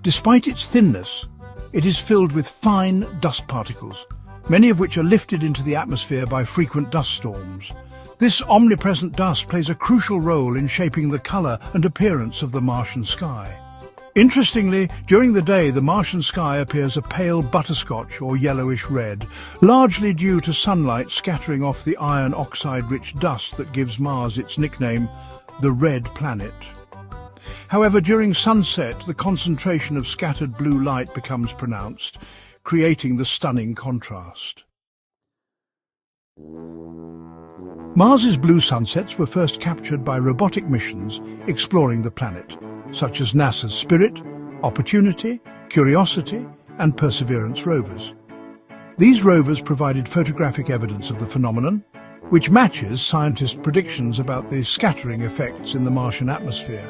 Despite its thinness, it is filled with fine dust particles, many of which are lifted into the atmosphere by frequent dust storms. This omnipresent dust plays a crucial role in shaping the colour and appearance of the Martian sky. Interestingly, during the day the Martian sky appears a pale butterscotch or yellowish red, largely due to sunlight scattering off the iron oxide-rich dust that gives Mars its nickname, the Red Planet. However, during sunset, the concentration of scattered blue light becomes pronounced, creating the stunning contrast. Mars's blue sunsets were first captured by robotic missions exploring the planet, such as NASA's Spirit, Opportunity, Curiosity, and Perseverance rovers. These rovers provided photographic evidence of the phenomenon, which matches scientists' predictions about the scattering effects in the Martian atmosphere.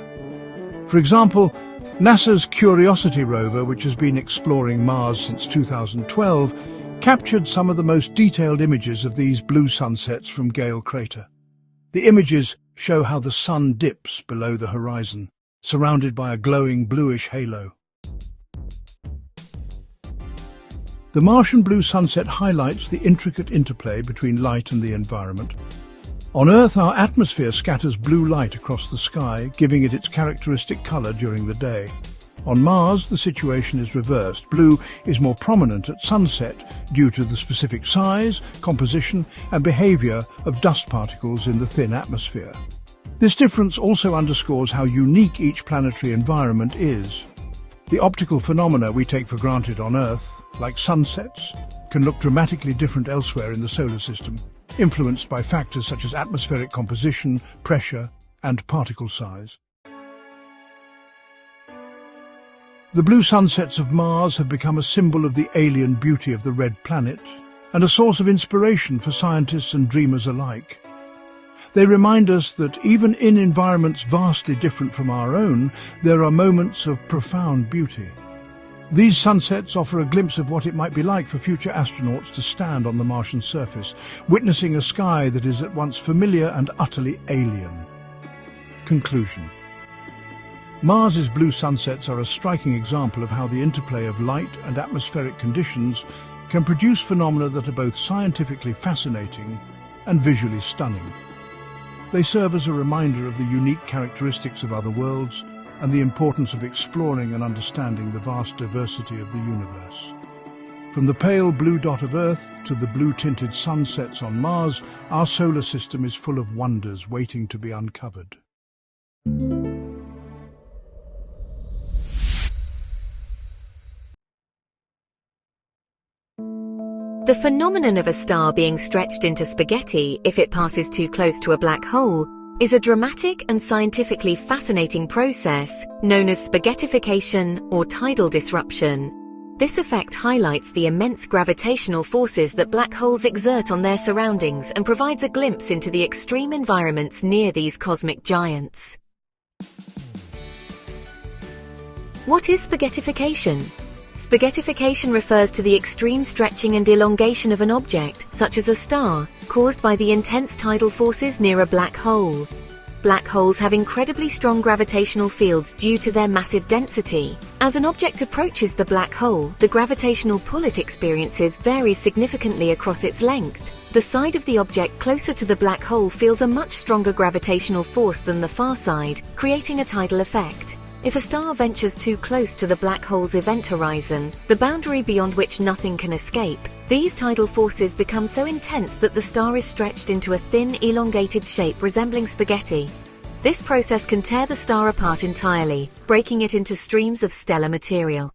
For example, NASA's Curiosity rover, which has been exploring Mars since 2012, captured some of the most detailed images of these blue sunsets from Gale Crater. The images show how the Sun dips below the horizon, surrounded by a glowing bluish halo. The Martian blue sunset highlights the intricate interplay between light and the environment. On Earth, our atmosphere scatters blue light across the sky, giving it its characteristic colour during the day. On Mars, the situation is reversed. Blue is more prominent at sunset due to the specific size, composition and behaviour of dust particles in the thin atmosphere. This difference also underscores how unique each planetary environment is. The optical phenomena we take for granted on Earth, like sunsets, can look dramatically different elsewhere in the solar system, influenced by factors such as atmospheric composition, pressure, and particle size. The blue sunsets of Mars have become a symbol of the alien beauty of the red planet and a source of inspiration for scientists and dreamers alike. They remind us that even in environments vastly different from our own, there are moments of profound beauty. These sunsets offer a glimpse of what it might be like for future astronauts to stand on the Martian surface, witnessing a sky that is at once familiar and utterly alien. Conclusion. Mars's blue sunsets are a striking example of how the interplay of light and atmospheric conditions can produce phenomena that are both scientifically fascinating and visually stunning. They serve as a reminder of the unique characteristics of other worlds and the importance of exploring and understanding the vast diversity of the universe. From the pale blue dot of Earth to the blue-tinted sunsets on Mars, our solar system is full of wonders waiting to be uncovered. The phenomenon of a star being stretched into spaghetti if it passes too close to a black hole is a dramatic and scientifically fascinating process known as spaghettification or tidal disruption. This effect highlights the immense gravitational forces that black holes exert on their surroundings and provides a glimpse into the extreme environments near these cosmic giants. What is spaghettification? Spaghettification refers to the extreme stretching and elongation of an object, such as a star, caused by the intense tidal forces near a black hole. Black holes have incredibly strong gravitational fields due to their massive density. As an object approaches the black hole, the gravitational pull it experiences varies significantly across its length. The side of the object closer to the black hole feels a much stronger gravitational force than the far side, creating a tidal effect. If a star ventures too close to the black hole's event horizon, the boundary beyond which nothing can escape, these tidal forces become so intense that the star is stretched into a thin, elongated shape resembling spaghetti. This process can tear the star apart entirely, breaking it into streams of stellar material.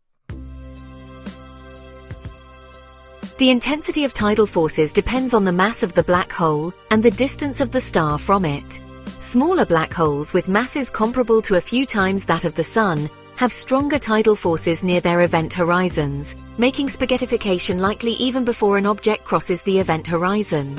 The intensity of tidal forces depends on the mass of the black hole and the distance of the star from it. Smaller black holes with masses comparable to a few times that of the Sun have stronger tidal forces near their event horizons, making spaghettification likely even before an object crosses the event horizon.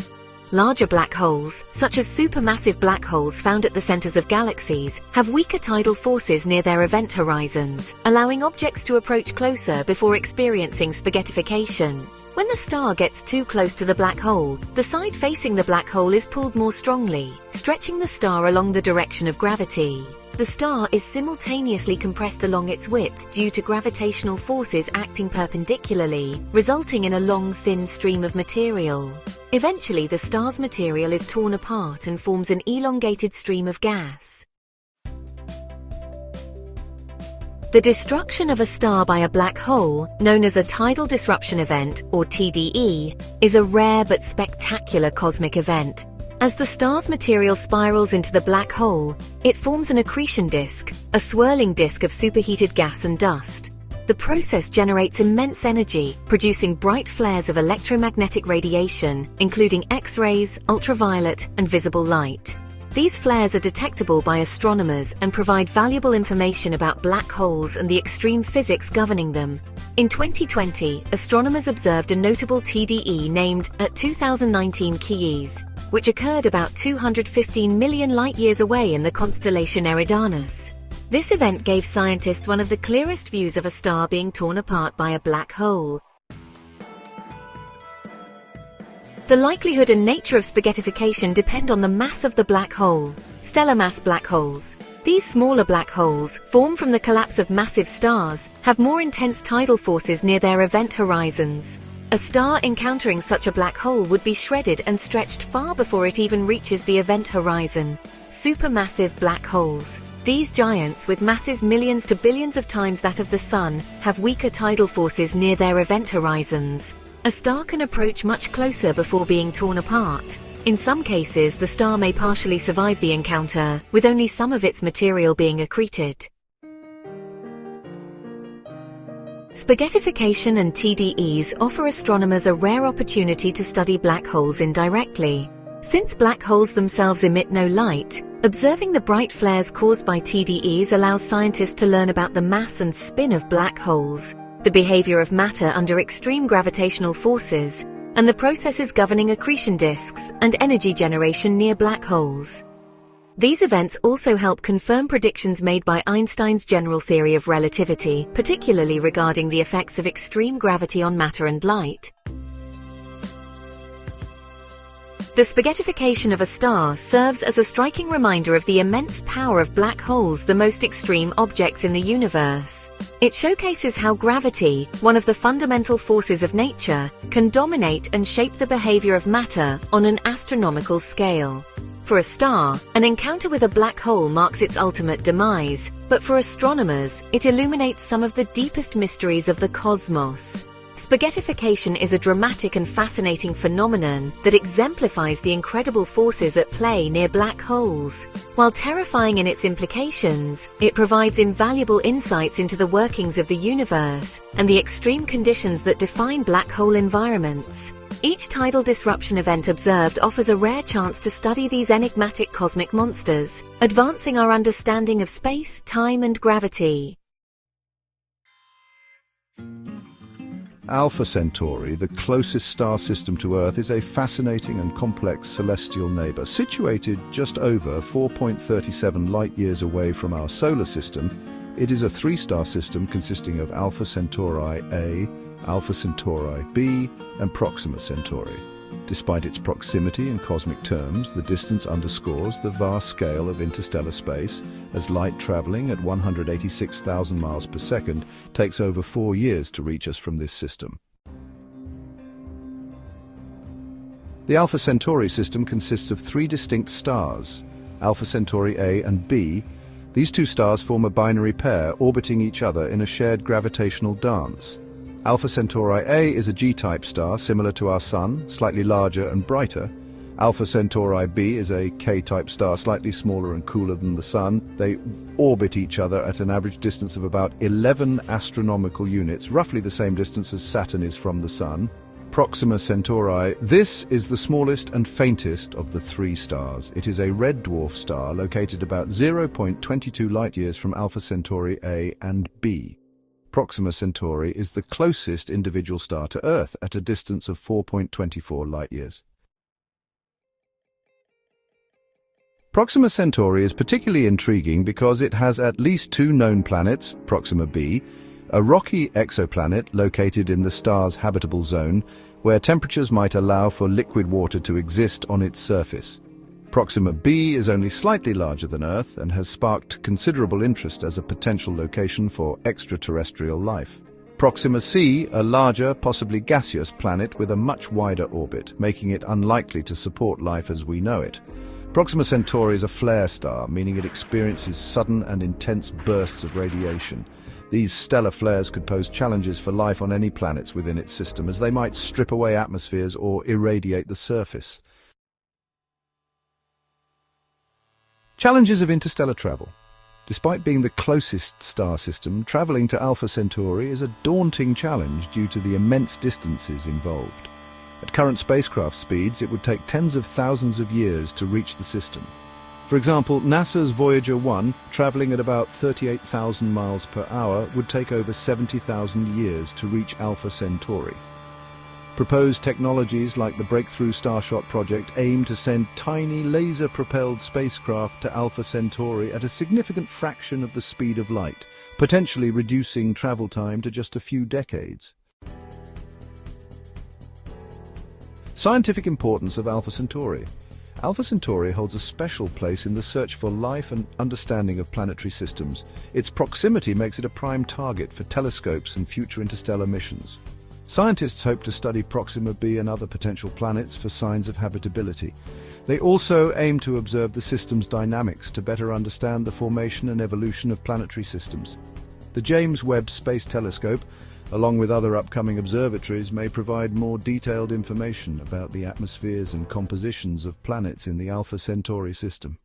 Larger black holes, such as supermassive black holes found at the centers of galaxies, have weaker tidal forces near their event horizons, allowing objects to approach closer before experiencing spaghettification. When the star gets too close to the black hole, the side facing the black hole is pulled more strongly, stretching the star along the direction of gravity. The star is simultaneously compressed along its width due to gravitational forces acting perpendicularly, resulting in a long, thin stream of material. Eventually, the star's material is torn apart and forms an elongated stream of gas. The destruction of a star by a black hole, known as a tidal disruption event, or TDE, is a rare but spectacular cosmic event. As the star's material spirals into the black hole, it forms an accretion disk, a swirling disk of superheated gas and dust. The process generates immense energy, producing bright flares of electromagnetic radiation, including X-rays, ultraviolet, and visible light. These flares are detectable by astronomers and provide valuable information about black holes and the extreme physics governing them. In 2020, astronomers observed a notable TDE named at 2019 Keys, which occurred about 215 million light-years away in the constellation Eridanus. This event gave scientists one of the clearest views of a star being torn apart by a black hole. The likelihood and nature of spaghettification depend on the mass of the black hole. Stellar mass black holes. These smaller black holes, formed from the collapse of massive stars, have more intense tidal forces near their event horizons. A star encountering such a black hole would be shredded and stretched far before it even reaches the event horizon. Supermassive black holes. These giants, with masses millions to billions of times that of the Sun, have weaker tidal forces near their event horizons. A star can approach much closer before being torn apart. In some cases, the star may partially survive the encounter, with only some of its material being accreted. Spaghettification and TDEs offer astronomers a rare opportunity to study black holes indirectly. Since black holes themselves emit no light, observing the bright flares caused by TDEs allows scientists to learn about the mass and spin of black holes, the behavior of matter under extreme gravitational forces, and the processes governing accretion disks and energy generation near black holes. These events also help confirm predictions made by Einstein's general theory of relativity, particularly regarding the effects of extreme gravity on matter and light. The spaghettification of a star serves as a striking reminder of the immense power of black holes, the most extreme objects in the universe. It showcases how gravity, one of the fundamental forces of nature, can dominate and shape the behavior of matter on an astronomical scale. For a star, an encounter with a black hole marks its ultimate demise, but for astronomers, it illuminates some of the deepest mysteries of the cosmos. Spaghettification is a dramatic and fascinating phenomenon that exemplifies the incredible forces at play near black holes. While terrifying in its implications, it provides invaluable insights into the workings of the universe and the extreme conditions that define black hole environments. Each tidal disruption event observed offers a rare chance to study these enigmatic cosmic monsters, advancing our understanding of space, time, and gravity. Alpha Centauri, the closest star system to Earth, is a fascinating and complex celestial neighbour. Situated just over 4.37 light-years away from our solar system, It is a three-star system consisting of Alpha Centauri A, Alpha Centauri B, and Proxima Centauri. Despite its proximity in cosmic terms, the distance underscores the vast scale of interstellar space, as light traveling at 186,000 miles per second takes over 4 years to reach us from this system. The Alpha Centauri system consists of 3 distinct stars, Alpha Centauri A and B. These 2 stars form a binary pair orbiting each other in a shared gravitational dance. Alpha Centauri A is a G-type star similar to our Sun, slightly larger and brighter. Alpha Centauri B is a K-type star slightly smaller and cooler than the Sun. They orbit each other at an average distance of about 11 astronomical units, roughly the same distance as Saturn is from the Sun. Proxima Centauri. This is the smallest and faintest of the 3 stars. It is a red dwarf star located about 0.22 light-years from Alpha Centauri A and B. Proxima Centauri is the closest individual star to Earth at a distance of 4.24 light-years. Proxima Centauri is particularly intriguing because it has at least 2 known planets, Proxima b, a rocky exoplanet located in the star's habitable zone, where temperatures might allow for liquid water to exist on its surface. Proxima b is only slightly larger than Earth and has sparked considerable interest as a potential location for extraterrestrial life. Proxima c, a larger, possibly gaseous planet with a much wider orbit, making it unlikely to support life as we know it. Proxima Centauri is a flare star, meaning it experiences sudden and intense bursts of radiation. These stellar flares could pose challenges for life on any planets within its system, as they might strip away atmospheres or irradiate the surface. Challenges of interstellar travel. Despite being the closest star system, traveling to Alpha Centauri is a daunting challenge due to the immense distances involved. At current spacecraft speeds, it would take tens of thousands of years to reach the system. For example, NASA's Voyager 1, traveling at about 38,000 miles per hour, would take over 70,000 years to reach Alpha Centauri. Proposed technologies like the Breakthrough Starshot project aim to send tiny laser-propelled spacecraft to Alpha Centauri at a significant fraction of the speed of light, potentially reducing travel time to just a few decades. Scientific importance of Alpha Centauri. Alpha Centauri holds a special place in the search for life and understanding of planetary systems. Its proximity makes it a prime target for telescopes and future interstellar missions. Scientists hope to study Proxima b and other potential planets for signs of habitability. They also aim to observe the system's dynamics to better understand the formation and evolution of planetary systems. The James Webb Space Telescope, along with other upcoming observatories, may provide more detailed information about the atmospheres and compositions of planets in the Alpha Centauri system.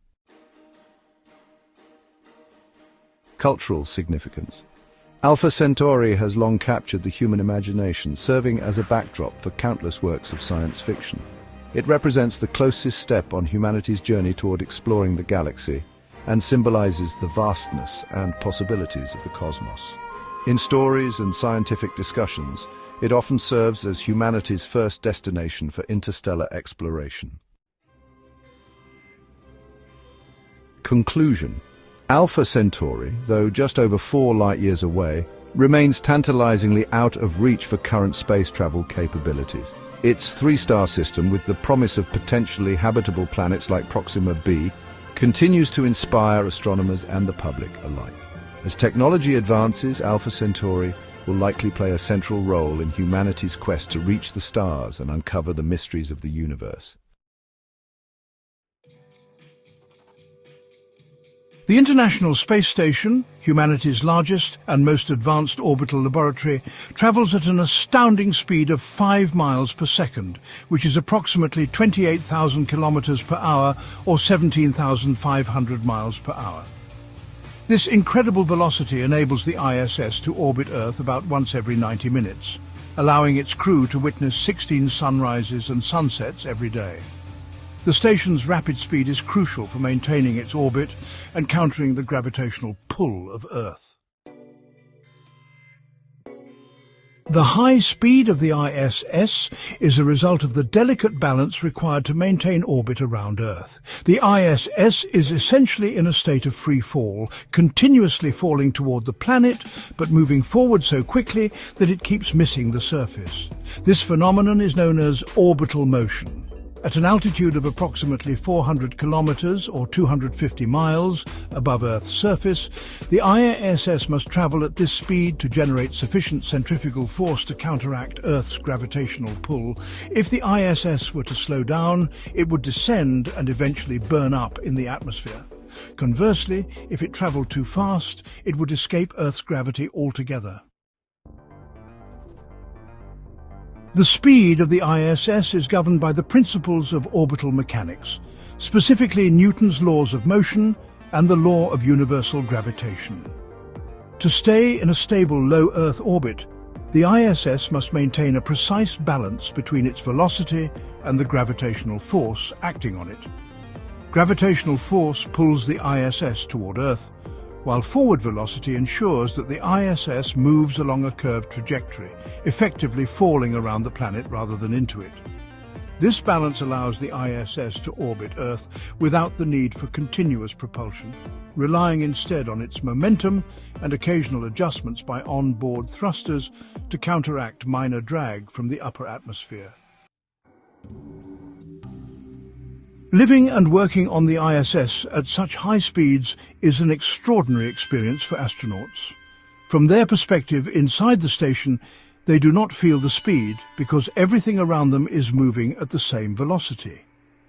Cultural significance. Alpha Centauri has long captured the human imagination, serving as a backdrop for countless works of science fiction. It represents the closest step on humanity's journey toward exploring the galaxy and symbolizes the vastness and possibilities of the cosmos. In stories and scientific discussions, it often serves as humanity's first destination for interstellar exploration. Conclusion. Alpha Centauri, though just over 4 light-years away, remains tantalizingly out of reach for current space travel capabilities. Its 3-star system, with the promise of potentially habitable planets like Proxima b, continues to inspire astronomers and the public alike. As technology advances, Alpha Centauri will likely play a central role in humanity's quest to reach the stars and uncover the mysteries of the universe. The International Space Station, humanity's largest and most advanced orbital laboratory, travels at an astounding speed of 5 miles per second, which is approximately 28,000 kilometers per hour or 17,500 miles per hour. This incredible velocity enables the ISS to orbit Earth about once every 90 minutes, allowing its crew to witness 16 sunrises and sunsets every day. The station's rapid speed is crucial for maintaining its orbit and countering the gravitational pull of Earth. The high speed of the ISS is a result of the delicate balance required to maintain orbit around Earth. The ISS is essentially in a state of free fall, continuously falling toward the planet, but moving forward so quickly that it keeps missing the surface. This phenomenon is known as orbital motion. At an altitude of approximately 400 kilometers or 250 miles above Earth's surface, the ISS must travel at this speed to generate sufficient centrifugal force to counteract Earth's gravitational pull. If the ISS were to slow down, it would descend and eventually burn up in the atmosphere. Conversely, if it traveled too fast, it would escape Earth's gravity altogether. The speed of the ISS is governed by the principles of orbital mechanics, specifically Newton's laws of motion and the law of universal gravitation. To stay in a stable low Earth orbit, the ISS must maintain a precise balance between its velocity and the gravitational force acting on it. Gravitational force pulls the ISS toward Earth, while forward velocity ensures that the ISS moves along a curved trajectory, effectively falling around the planet rather than into it. This balance allows the ISS to orbit Earth without the need for continuous propulsion, relying instead on its momentum and occasional adjustments by on-board thrusters to counteract minor drag from the upper atmosphere. Living and working on the ISS at such high speeds is an extraordinary experience for astronauts. From their perspective inside the station, they do not feel the speed because everything around them is moving at the same velocity.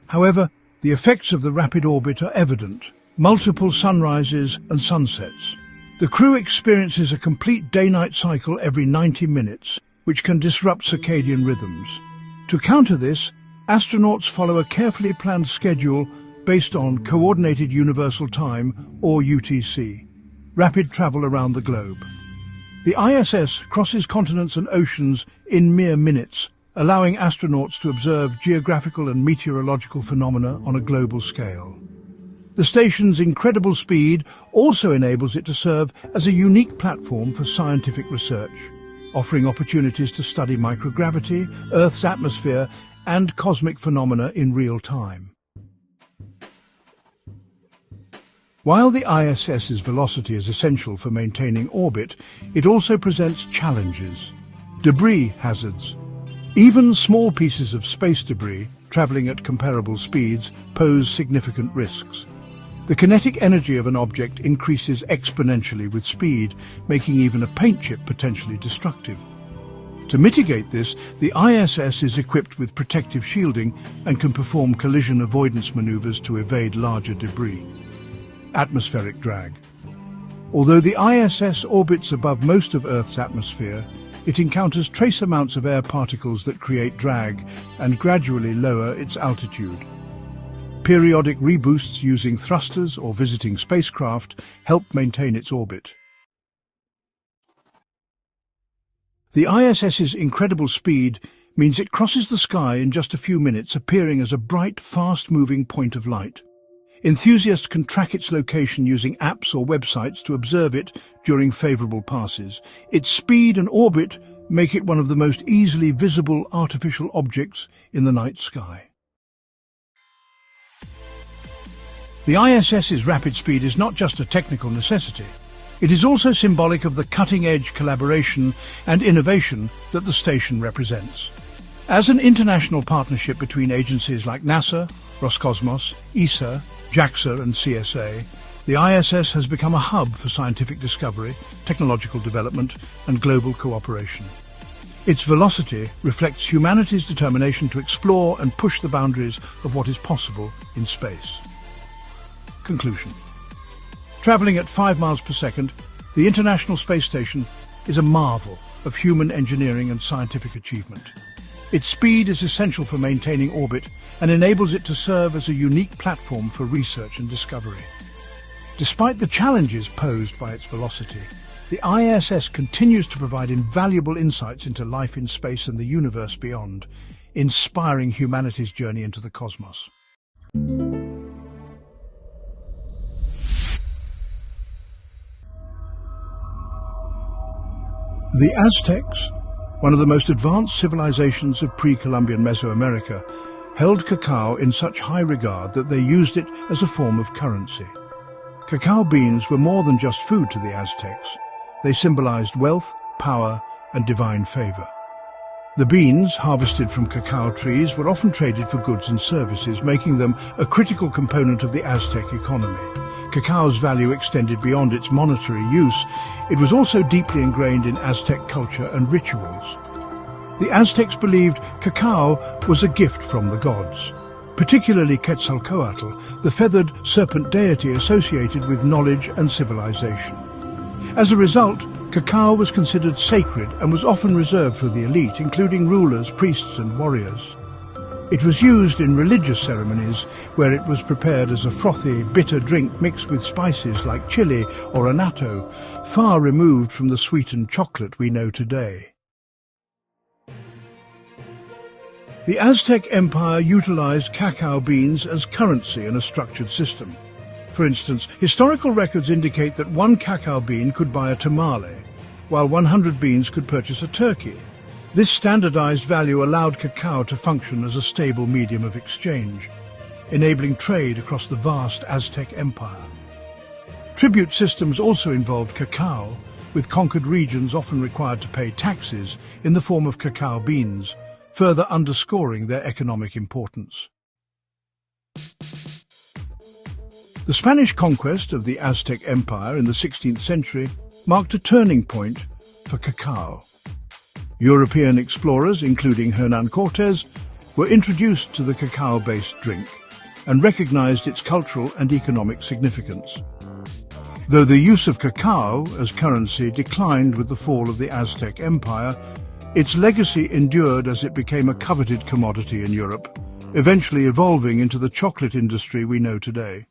However, the effects of the rapid orbit are evident: multiple sunrises and sunsets. The crew experiences a complete day-night cycle every 90 minutes, which can disrupt circadian rhythms. To counter this, astronauts follow a carefully planned schedule based on Coordinated Universal Time, or UTC, rapid travel around the globe. The ISS crosses continents and oceans in mere minutes, allowing astronauts to observe geographical and meteorological phenomena on a global scale. The station's incredible speed also enables it to serve as a unique platform for scientific research, offering opportunities to study microgravity, Earth's atmosphere, and cosmic phenomena in real time. While the ISS's velocity is essential for maintaining orbit, it also presents challenges. Debris hazards. Even small pieces of space debris, traveling at comparable speeds, pose significant risks. The kinetic energy of an object increases exponentially with speed, making even a paint chip potentially destructive. To mitigate this, the ISS is equipped with protective shielding and can perform collision avoidance maneuvers to evade larger debris. Atmospheric drag. Although the ISS orbits above most of Earth's atmosphere, it encounters trace amounts of air particles that create drag and gradually lower its altitude. Periodic reboosts using thrusters or visiting spacecraft help maintain its orbit. The ISS's incredible speed means it crosses the sky in just a few minutes, appearing as a bright, fast-moving point of light. Enthusiasts can track its location using apps or websites to observe it during favorable passes. Its speed and orbit make it one of the most easily visible artificial objects in the night sky. The ISS's rapid speed is not just a technical necessity. It is also symbolic of the cutting-edge collaboration and innovation that the station represents. As an international partnership between agencies like NASA, Roscosmos, ESA, JAXA and CSA, the ISS has become a hub for scientific discovery, technological development and global cooperation. Its velocity reflects humanity's determination to explore and push the boundaries of what is possible in space. Conclusion. Travelling at 5 miles per second, the International Space Station is a marvel of human engineering and scientific achievement. Its speed is essential for maintaining orbit and enables it to serve as a unique platform for research and discovery. Despite the challenges posed by its velocity, the ISS continues to provide invaluable insights into life in space and the universe beyond, inspiring humanity's journey into the cosmos. The Aztecs, one of the most advanced civilizations of pre-Columbian Mesoamerica, held cacao in such high regard that they used it as a form of currency. Cacao beans were more than just food to the Aztecs. They symbolized wealth, power, and divine favor. The beans, harvested from cacao trees, were often traded for goods and services, making them a critical component of the Aztec economy. Cacao's value extended beyond its monetary use. It was also deeply ingrained in Aztec culture and rituals. The Aztecs believed cacao was a gift from the gods, particularly Quetzalcoatl, the feathered serpent deity associated with knowledge and civilization. As a result, cacao was considered sacred and was often reserved for the elite, including rulers, priests, and warriors. It was used in religious ceremonies, where it was prepared as a frothy, bitter drink mixed with spices like chili or annatto, far removed from the sweetened chocolate we know today. The Aztec Empire utilized cacao beans as currency in a structured system. For instance, historical records indicate that one cacao bean could buy a tamale, while 100 beans could purchase a turkey. This standardized value allowed cacao to function as a stable medium of exchange, enabling trade across the vast Aztec Empire. Tribute systems also involved cacao, with conquered regions often required to pay taxes in the form of cacao beans, further underscoring their economic importance. The Spanish conquest of the Aztec Empire in the 16th century marked a turning point for cacao. European explorers, including Hernán Cortés, were introduced to the cacao-based drink and recognized its cultural and economic significance. Though the use of cacao as currency declined with the fall of the Aztec Empire, its legacy endured as it became a coveted commodity in Europe, eventually evolving into the chocolate industry we know today.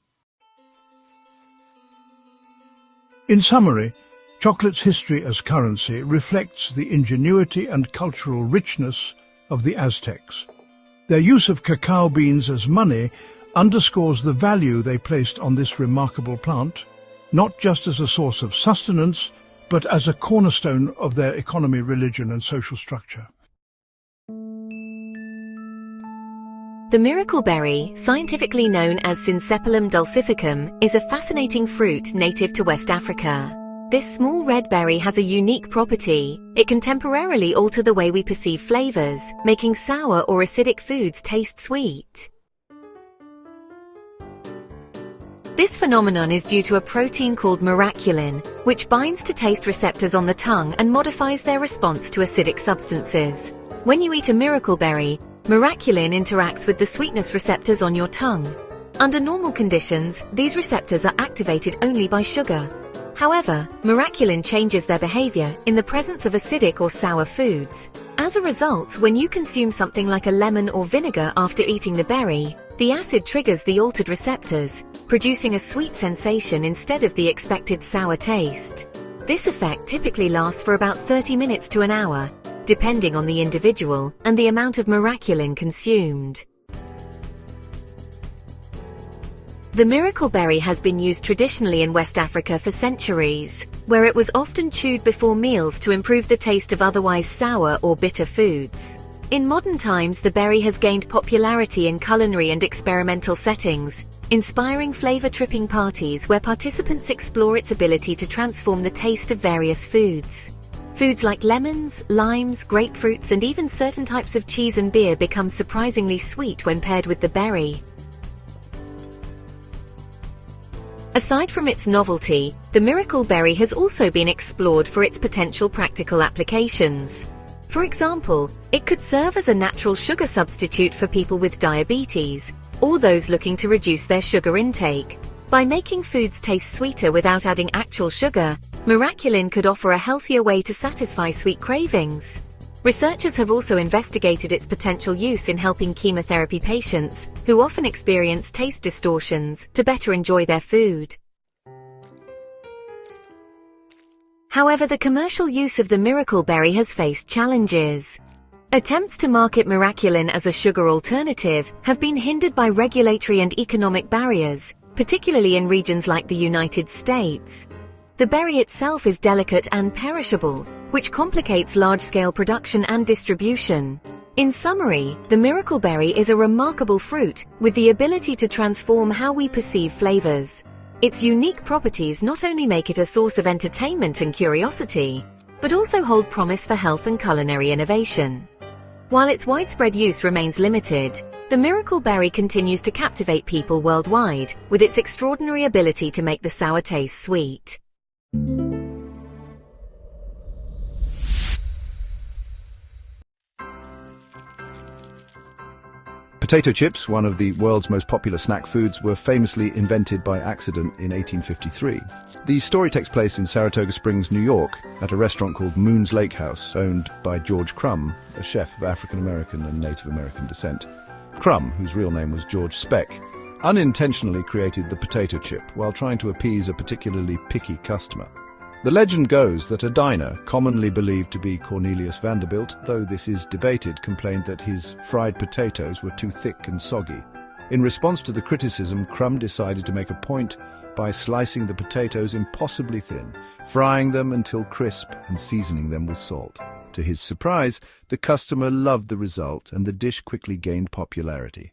In summary, chocolate's history as currency reflects the ingenuity and cultural richness of the Aztecs. Their use of cacao beans as money underscores the value they placed on this remarkable plant, not just as a source of sustenance, but as a cornerstone of their economy, religion, and social structure. The miracle berry, scientifically known as Syncephalum dulcificum, is a fascinating fruit native to West Africa. This small red berry has a unique property. It can temporarily alter the way we perceive flavors, making sour or acidic foods taste sweet. This phenomenon is due to a protein called miraculin, which binds to taste receptors on the tongue and modifies their response to acidic substances. When you eat a miracle berry, miraculin interacts with the sweetness receptors on your tongue. Under normal conditions, these receptors are activated only by sugar. However, miraculin changes their behavior in the presence of acidic or sour foods. As a result, when you consume something like a lemon or vinegar after eating the berry, the acid triggers the altered receptors, producing a sweet sensation instead of the expected sour taste. This effect typically lasts for about 30 minutes to an hour, depending on the individual and the amount of miraculin consumed. The miracle berry has been used traditionally in West Africa for centuries, where it was often chewed before meals to improve the taste of otherwise sour or bitter foods. In modern times, the berry has gained popularity in culinary and experimental settings, inspiring flavor-tripping parties where participants explore its ability to transform the taste of various foods. Foods like lemons, limes, grapefruits, and even certain types of cheese and beer become surprisingly sweet when paired with the berry. Aside from its novelty, the miracle berry has also been explored for its potential practical applications. For example, it could serve as a natural sugar substitute for people with diabetes, or those looking to reduce their sugar intake. By making foods taste sweeter without adding actual sugar, miraculin could offer a healthier way to satisfy sweet cravings. Researchers have also investigated its potential use in helping chemotherapy patients, who often experience taste distortions, to better enjoy their food. However, the commercial use of the miracle berry has faced challenges. Attempts to market miraculin as a sugar alternative have been hindered by regulatory and economic barriers, particularly in regions like the United States. The berry itself is delicate and perishable, which complicates large-scale production and distribution. In summary, the miracle berry is a remarkable fruit with the ability to transform how we perceive flavors. Its unique properties not only make it a source of entertainment and curiosity, but also hold promise for health and culinary innovation. While its widespread use remains limited, the miracle berry continues to captivate people worldwide with its extraordinary ability to make the sour taste sweet. Potato chips, one of the world's most popular snack foods, were famously invented by accident in 1853. The story takes place in Saratoga Springs, New York, at a restaurant called Moon's Lake House, owned by George Crumb, a chef of African-American and Native American descent. Crumb, whose real name was George Speck, unintentionally created the potato chip while trying to appease a particularly picky customer. The legend goes that a diner, commonly believed to be Cornelius Vanderbilt, though this is debated, complained that his fried potatoes were too thick and soggy. In response to the criticism, Crumb decided to make a point by slicing the potatoes impossibly thin, frying them until crisp and seasoning them with salt. To his surprise, the customer loved the result and the dish quickly gained popularity.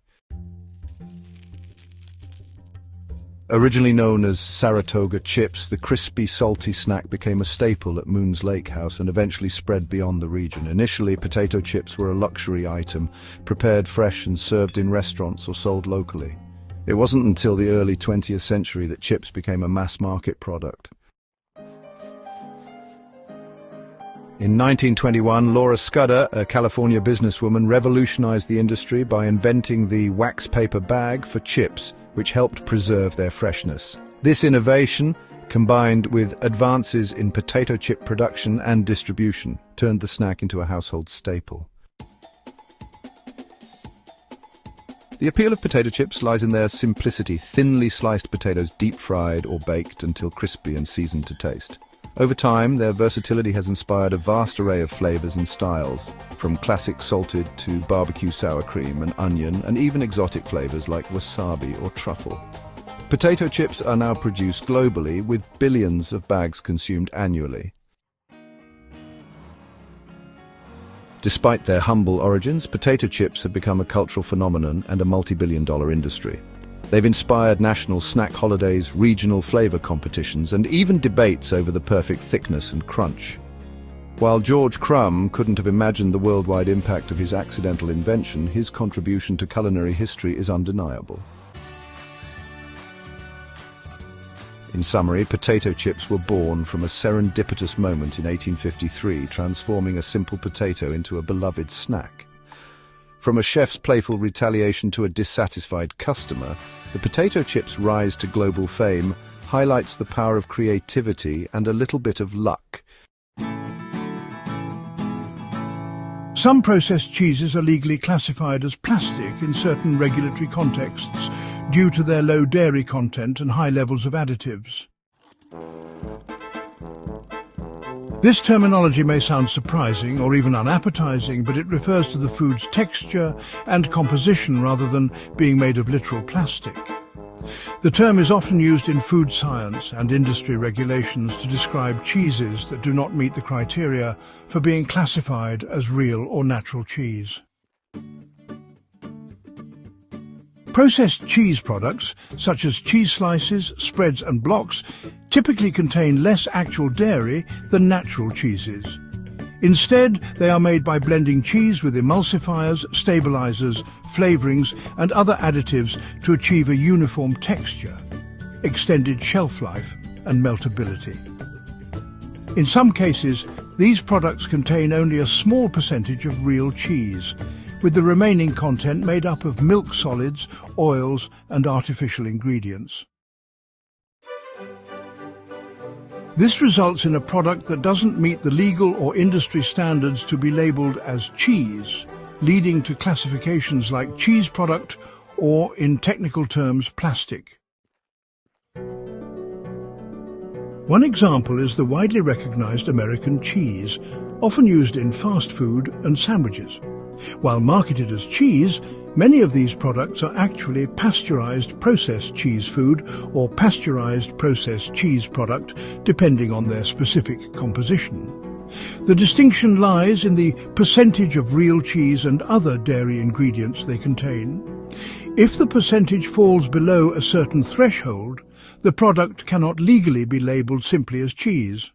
Originally known as Saratoga chips, the crispy, salty snack became a staple at Moon's Lake House and eventually spread beyond the region. Initially, potato chips were a luxury item, prepared fresh and served in restaurants or sold locally. It wasn't until the early 20th century that chips became a mass-market product. In 1921, Laura Scudder, a California businesswoman, revolutionized the industry by inventing the wax paper bag for chips, which helped preserve their freshness. This innovation, combined with advances in potato chip production and distribution, turned the snack into a household staple. The appeal of potato chips lies in their simplicity: thinly sliced potatoes deep-fried or baked until crispy and seasoned to taste. Over time, their versatility has inspired a vast array of flavors and styles, from classic salted to barbecue sour cream and onion, and even exotic flavors like wasabi or truffle. Potato chips are now produced globally, with billions of bags consumed annually. Despite their humble origins, potato chips have become a cultural phenomenon and a multi-billion-dollar industry. They've inspired national snack holidays, regional flavor competitions, and even debates over the perfect thickness and crunch. While George Crumb couldn't have imagined the worldwide impact of his accidental invention, his contribution to culinary history is undeniable. In summary, potato chips were born from a serendipitous moment in 1853, transforming a simple potato into a beloved snack. From a chef's playful retaliation to a dissatisfied customer, the potato chip's rise to global fame highlights the power of creativity and a little bit of luck. Some processed cheeses are legally classified as plastic in certain regulatory contexts due to their low dairy content and high levels of additives. This terminology may sound surprising or even unappetizing, but it refers to the food's texture and composition rather than being made of literal plastic. The term is often used in food science and industry regulations to describe cheeses that do not meet the criteria for being classified as real or natural cheese. Processed cheese products, such as cheese slices, spreads and blocks, typically contain less actual dairy than natural cheeses. Instead, they are made by blending cheese with emulsifiers, stabilizers, flavorings and other additives to achieve a uniform texture, extended shelf life and meltability. In some cases, these products contain only a small percentage of real cheese, with the remaining content made up of milk solids, oils and artificial ingredients. This results in a product that doesn't meet the legal or industry standards to be labelled as cheese, leading to classifications like cheese product or, in technical terms, plastic. One example is the widely recognized American cheese, often used in fast food and sandwiches. While marketed as cheese, Many of these products are actually pasteurized processed cheese food or pasteurized processed cheese product, depending on their specific composition. The distinction lies in the percentage of real cheese and other dairy ingredients they contain. If the percentage falls below a certain threshold, the product cannot legally be labelled simply as cheese.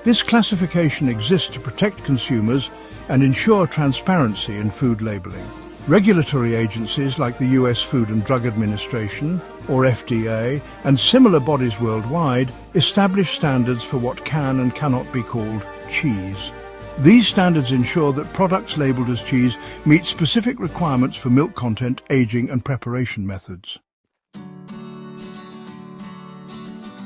This classification exists to protect consumers and ensure transparency in food labelling. Regulatory agencies like the US Food and Drug Administration, or FDA, and similar bodies worldwide establish standards for what can and cannot be called cheese. These standards ensure that products labelled as cheese meet specific requirements for milk content, aging and preparation methods.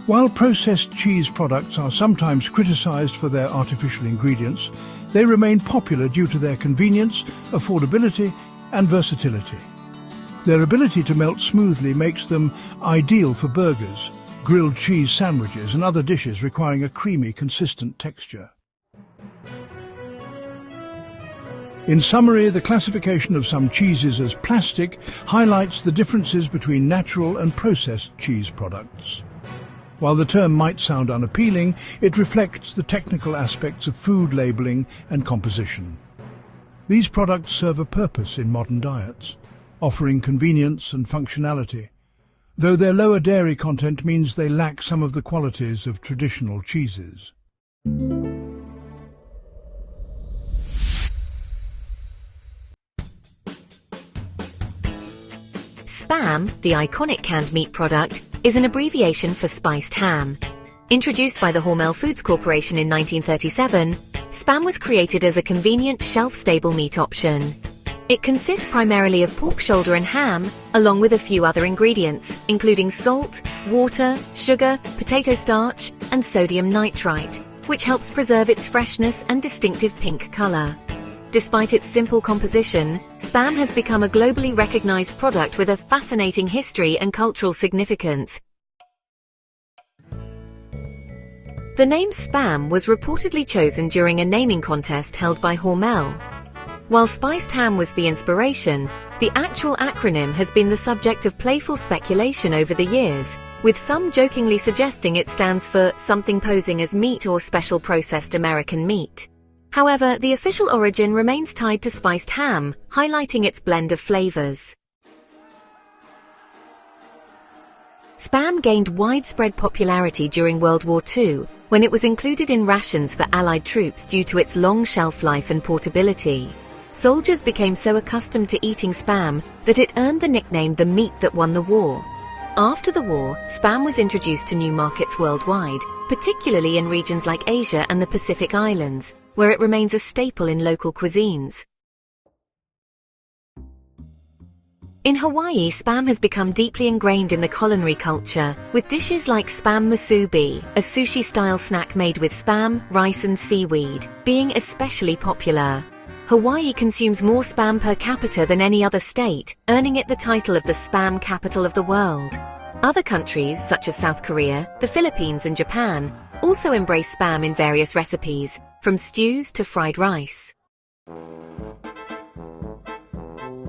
While processed cheese products are sometimes criticised for their artificial ingredients, they remain popular due to their convenience, affordability and versatility. Their ability to melt smoothly makes them ideal for burgers, grilled cheese sandwiches and other dishes requiring a creamy, consistent texture. In summary, the classification of some cheeses as plastic highlights the differences between natural and processed cheese products. While the term might sound unappealing, it reflects the technical aspects of food labelling and composition. These products serve a purpose in modern diets, offering convenience and functionality, though their lower dairy content means they lack some of the qualities of traditional cheeses. Spam, the iconic canned meat product, is an abbreviation for spiced ham. Introduced by the Hormel Foods Corporation in 1937, Spam was created as a convenient shelf-stable meat option. It consists primarily of pork shoulder and ham, along with a few other ingredients, including salt, water, sugar, potato starch, and sodium nitrite, which helps preserve its freshness and distinctive pink color. Despite its simple composition, Spam has become a globally recognized product with a fascinating history and cultural significance. The name Spam was reportedly chosen during a naming contest held by Hormel. While spiced ham was the inspiration, the actual acronym has been the subject of playful speculation over the years, with some jokingly suggesting it stands for something posing as meat or special processed American meat. However, the official origin remains tied to spiced ham, highlighting its blend of flavors. Spam gained widespread popularity during World War II, when it was included in rations for Allied troops due to its long shelf life and portability. Soldiers became so accustomed to eating Spam that it earned the nickname the meat that won the war. After the war, Spam was introduced to new markets worldwide, particularly in regions like Asia and the Pacific Islands, where it remains a staple in local cuisines. In Hawaii, Spam has become deeply ingrained in the culinary culture, with dishes like Spam musubi, a sushi-style snack made with Spam, rice and seaweed, being especially popular. Hawaii consumes more Spam per capita than any other state, earning it the title of the Spam capital of the world. Other countries, such as South Korea, the Philippines and Japan, also embrace Spam in various recipes, from stews to fried rice.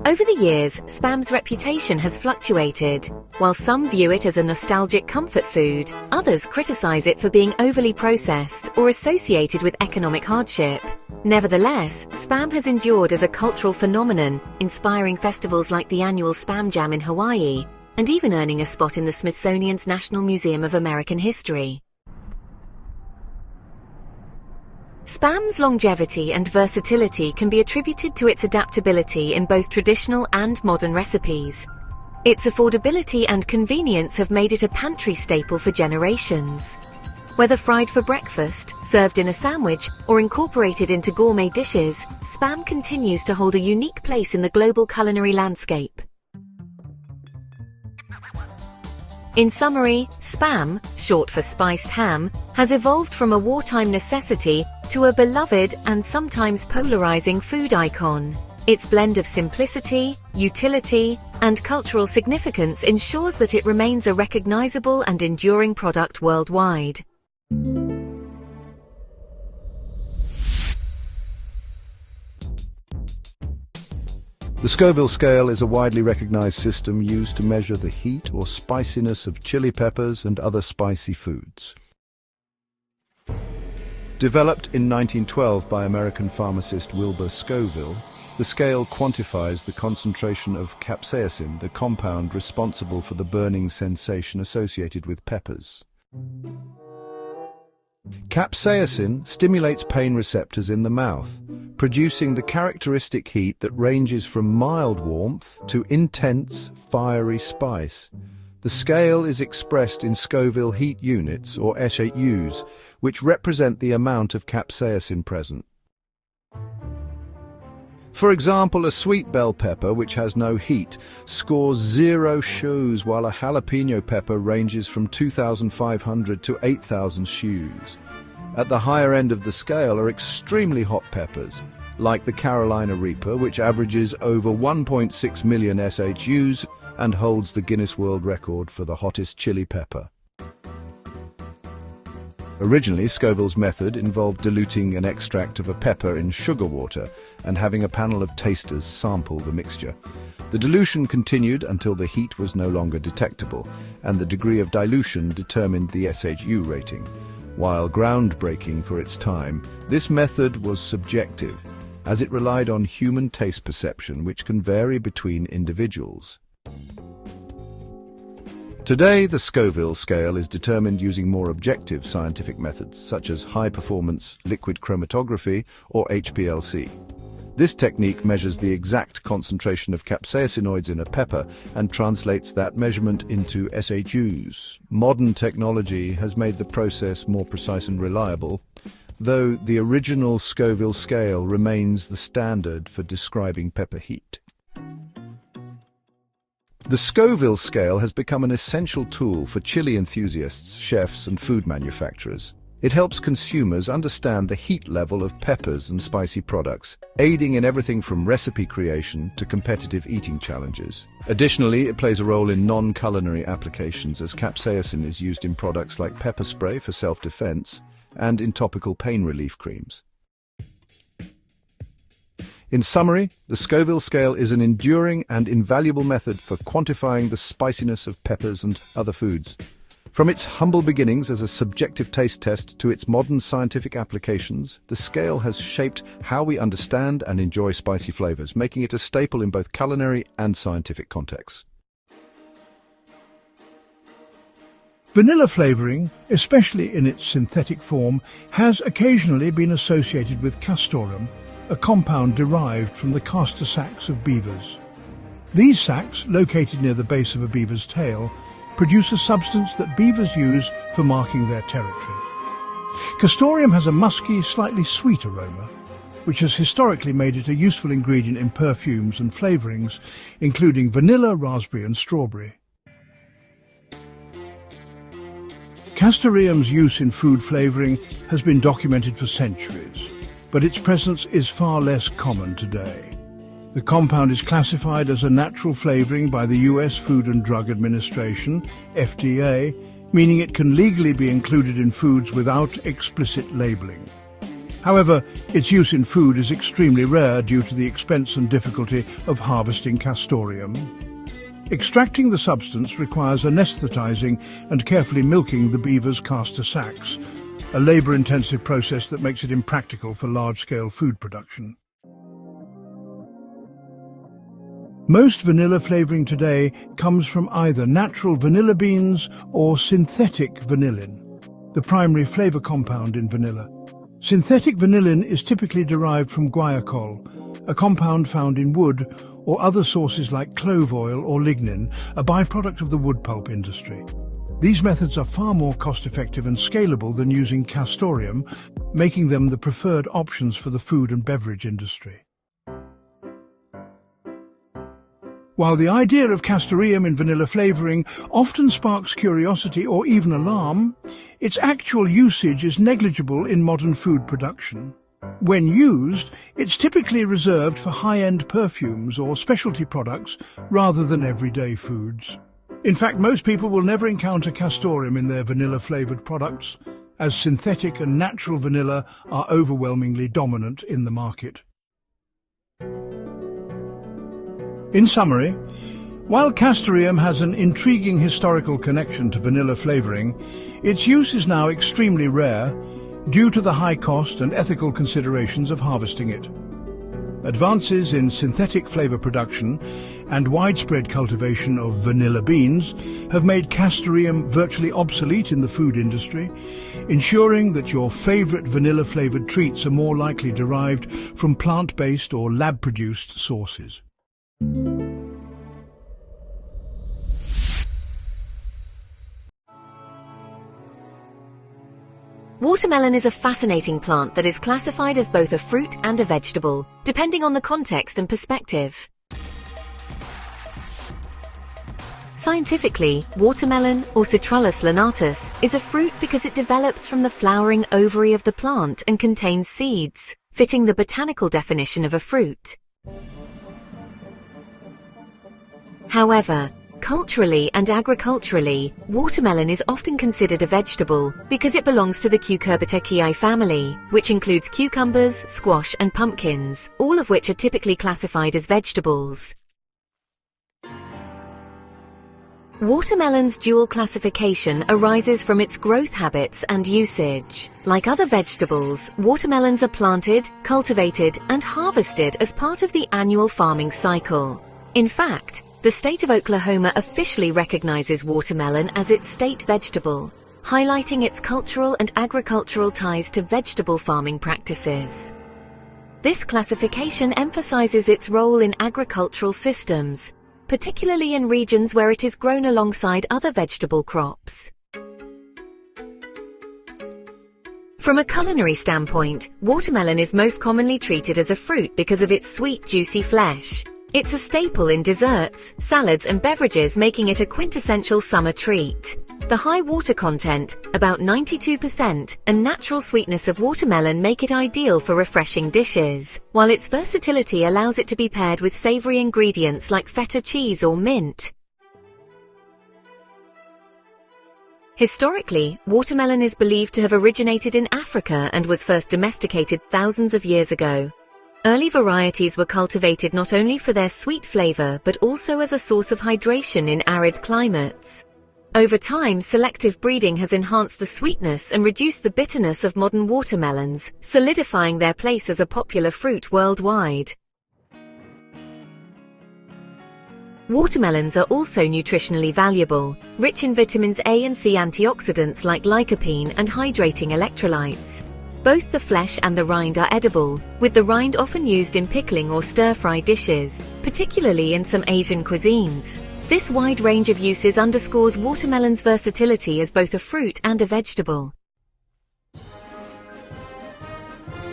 Over the years, Spam's reputation has fluctuated. While some view it as a nostalgic comfort food, others criticize it for being overly processed or associated with economic hardship. Nevertheless, Spam has endured as a cultural phenomenon, inspiring festivals like the annual Spam Jam in Hawaii, and even earning a spot in the Smithsonian's National Museum of American History. Spam's longevity and versatility can be attributed to its adaptability in both traditional and modern recipes. Its affordability and convenience have made it a pantry staple for generations. Whether fried for breakfast, served in a sandwich, or incorporated into gourmet dishes, Spam continues to hold a unique place in the global culinary landscape. In summary, Spam, short for spiced ham, has evolved from a wartime necessity to a beloved and sometimes polarizing food icon. Its blend of simplicity, utility, and cultural significance ensures that it remains a recognizable and enduring product worldwide. The Scoville scale is a widely recognized system used to measure the heat or spiciness of chili peppers and other spicy foods. Developed in 1912 by American pharmacist Wilbur Scoville, the scale quantifies the concentration of capsaicin, the compound responsible for the burning sensation associated with peppers. Capsaicin stimulates pain receptors in the mouth, producing the characteristic heat that ranges from mild warmth to intense, fiery spice. The scale is expressed in Scoville heat units, or SHUs, which represent the amount of capsaicin present. For example, a sweet bell pepper, which has no heat, scores 0 SHUs, while a jalapeno pepper ranges from 2,500 to 8,000 SHUs. At the higher end of the scale are extremely hot peppers, like the Carolina Reaper, which averages over 1.6 million SHUs and holds the Guinness World Record for the hottest chili pepper. Originally, Scoville's method involved diluting an extract of a pepper in sugar water and having a panel of tasters sample the mixture. The dilution continued until the heat was no longer detectable, and the degree of dilution determined the SHU rating. While groundbreaking for its time, this method was subjective, as it relied on human taste perception, which can vary between individuals. Today, the Scoville scale is determined using more objective scientific methods, such as high-performance liquid chromatography, or HPLC. This technique measures the exact concentration of capsaicinoids in a pepper and translates that measurement into SHUs. Modern technology has made the process more precise and reliable, though the original Scoville scale remains the standard for describing pepper heat. The Scoville scale has become an essential tool for chili enthusiasts, chefs, and food manufacturers. It helps consumers understand the heat level of peppers and spicy products, aiding in everything from recipe creation to competitive eating challenges. Additionally, it plays a role in non-culinary applications, as capsaicin is used in products like pepper spray for self-defense and in topical pain relief creams. In summary, the Scoville scale is an enduring and invaluable method for quantifying the spiciness of peppers and other foods. From its humble beginnings as a subjective taste test to its modern scientific applications, the scale has shaped how we understand and enjoy spicy flavors, making it a staple in both culinary and scientific contexts. Vanilla flavoring, especially in its synthetic form, has occasionally been associated with castoreum, a compound derived from the castor sacs of beavers. These sacs, located near the base of a beaver's tail, produce a substance that beavers use for marking their territory. Castoreum has a musky, slightly sweet aroma, which has historically made it a useful ingredient in perfumes and flavorings, including vanilla, raspberry and strawberry. Castoreum's use in food flavoring has been documented for centuries, but its presence is far less common today. The compound is classified as a natural flavoring by the US Food and Drug Administration, FDA, meaning it can legally be included in foods without explicit labeling. However, its use in food is extremely rare due to the expense and difficulty of harvesting castoreum. Extracting the substance requires anesthetizing and carefully milking the beaver's castor sacs, a labor-intensive process that makes it impractical for large-scale food production. Most vanilla flavoring today comes from either natural vanilla beans or synthetic vanillin, the primary flavor compound in vanilla. Synthetic vanillin is typically derived from guaiacol, a compound found in wood or other sources like clove oil or lignin, a byproduct of the wood pulp industry. These methods are far more cost-effective and scalable than using castoreum, making them the preferred options for the food and beverage industry. While the idea of castoreum in vanilla flavoring often sparks curiosity or even alarm, its actual usage is negligible in modern food production. When used, it's typically reserved for high-end perfumes or specialty products rather than everyday foods. In fact, most people will never encounter castoreum in their vanilla-flavored products, as synthetic and natural vanilla are overwhelmingly dominant in the market. In summary, while castoreum has an intriguing historical connection to vanilla flavouring, its use is now extremely rare due to the high cost and ethical considerations of harvesting it. Advances in synthetic flavour production and widespread cultivation of vanilla beans have made castoreum virtually obsolete in the food industry, ensuring that your favourite vanilla-flavoured treats are more likely derived from plant-based or lab-produced sources. Watermelon is a fascinating plant that is classified as both a fruit and a vegetable, depending on the context and perspective. Scientifically, watermelon, or Citrullus lanatus, is a fruit because it develops from the flowering ovary of the plant and contains seeds, fitting the botanical definition of a fruit. However, culturally and agriculturally, watermelon is often considered a vegetable because it belongs to the Cucurbitaceae family, which includes cucumbers, squash and pumpkins, all of which are typically classified as vegetables. Watermelon's dual classification arises from its growth habits and usage. Like other vegetables, watermelons are planted, cultivated, and harvested as part of the annual farming cycle. In fact, the state of Oklahoma officially recognizes watermelon as its state vegetable, highlighting its cultural and agricultural ties to vegetable farming practices. This classification emphasizes its role in agricultural systems, particularly in regions where it is grown alongside other vegetable crops. From a culinary standpoint, watermelon is most commonly treated as a fruit because of its sweet, juicy flesh. It's a staple in desserts, salads and beverages, making it a quintessential summer treat. The high water content, about 92%, and natural sweetness of watermelon make it ideal for refreshing dishes, while its versatility allows it to be paired with savory ingredients like feta cheese or mint. Historically, watermelon is believed to have originated in Africa and was first domesticated thousands of years ago. Early varieties were cultivated not only for their sweet flavor but also as a source of hydration in arid climates. Over time, selective breeding has enhanced the sweetness and reduced the bitterness of modern watermelons, solidifying their place as a popular fruit worldwide. Watermelons are also nutritionally valuable, rich in vitamins A and C, antioxidants like lycopene, and hydrating electrolytes. Both the flesh and the rind are edible, with the rind often used in pickling or stir-fry dishes, particularly in some Asian cuisines. This wide range of uses underscores watermelon's versatility as both a fruit and a vegetable.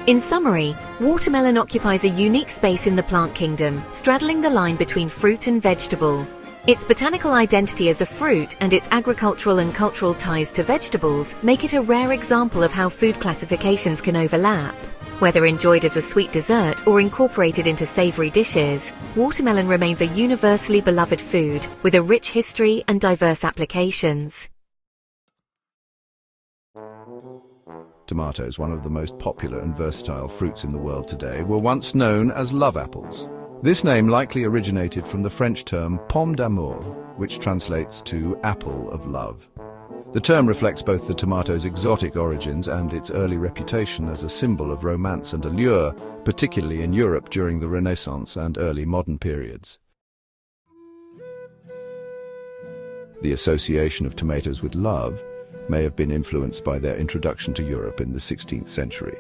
In summary, watermelon occupies a unique space in the plant kingdom, straddling the line between fruit and vegetable. Its botanical identity as a fruit and its agricultural and cultural ties to vegetables make it a rare example of how food classifications can overlap. Whether enjoyed as a sweet dessert or incorporated into savory dishes, watermelon remains a universally beloved food with a rich history and diverse applications. Tomatoes, one of the most popular and versatile fruits in the world today, were once known as love apples. This name likely originated from the French term pomme d'amour, which translates to apple of love. The term reflects both the tomato's exotic origins and its early reputation as a symbol of romance and allure, particularly in Europe during the Renaissance and early modern periods. The association of tomatoes with love may have been influenced by their introduction to Europe in the 16th century.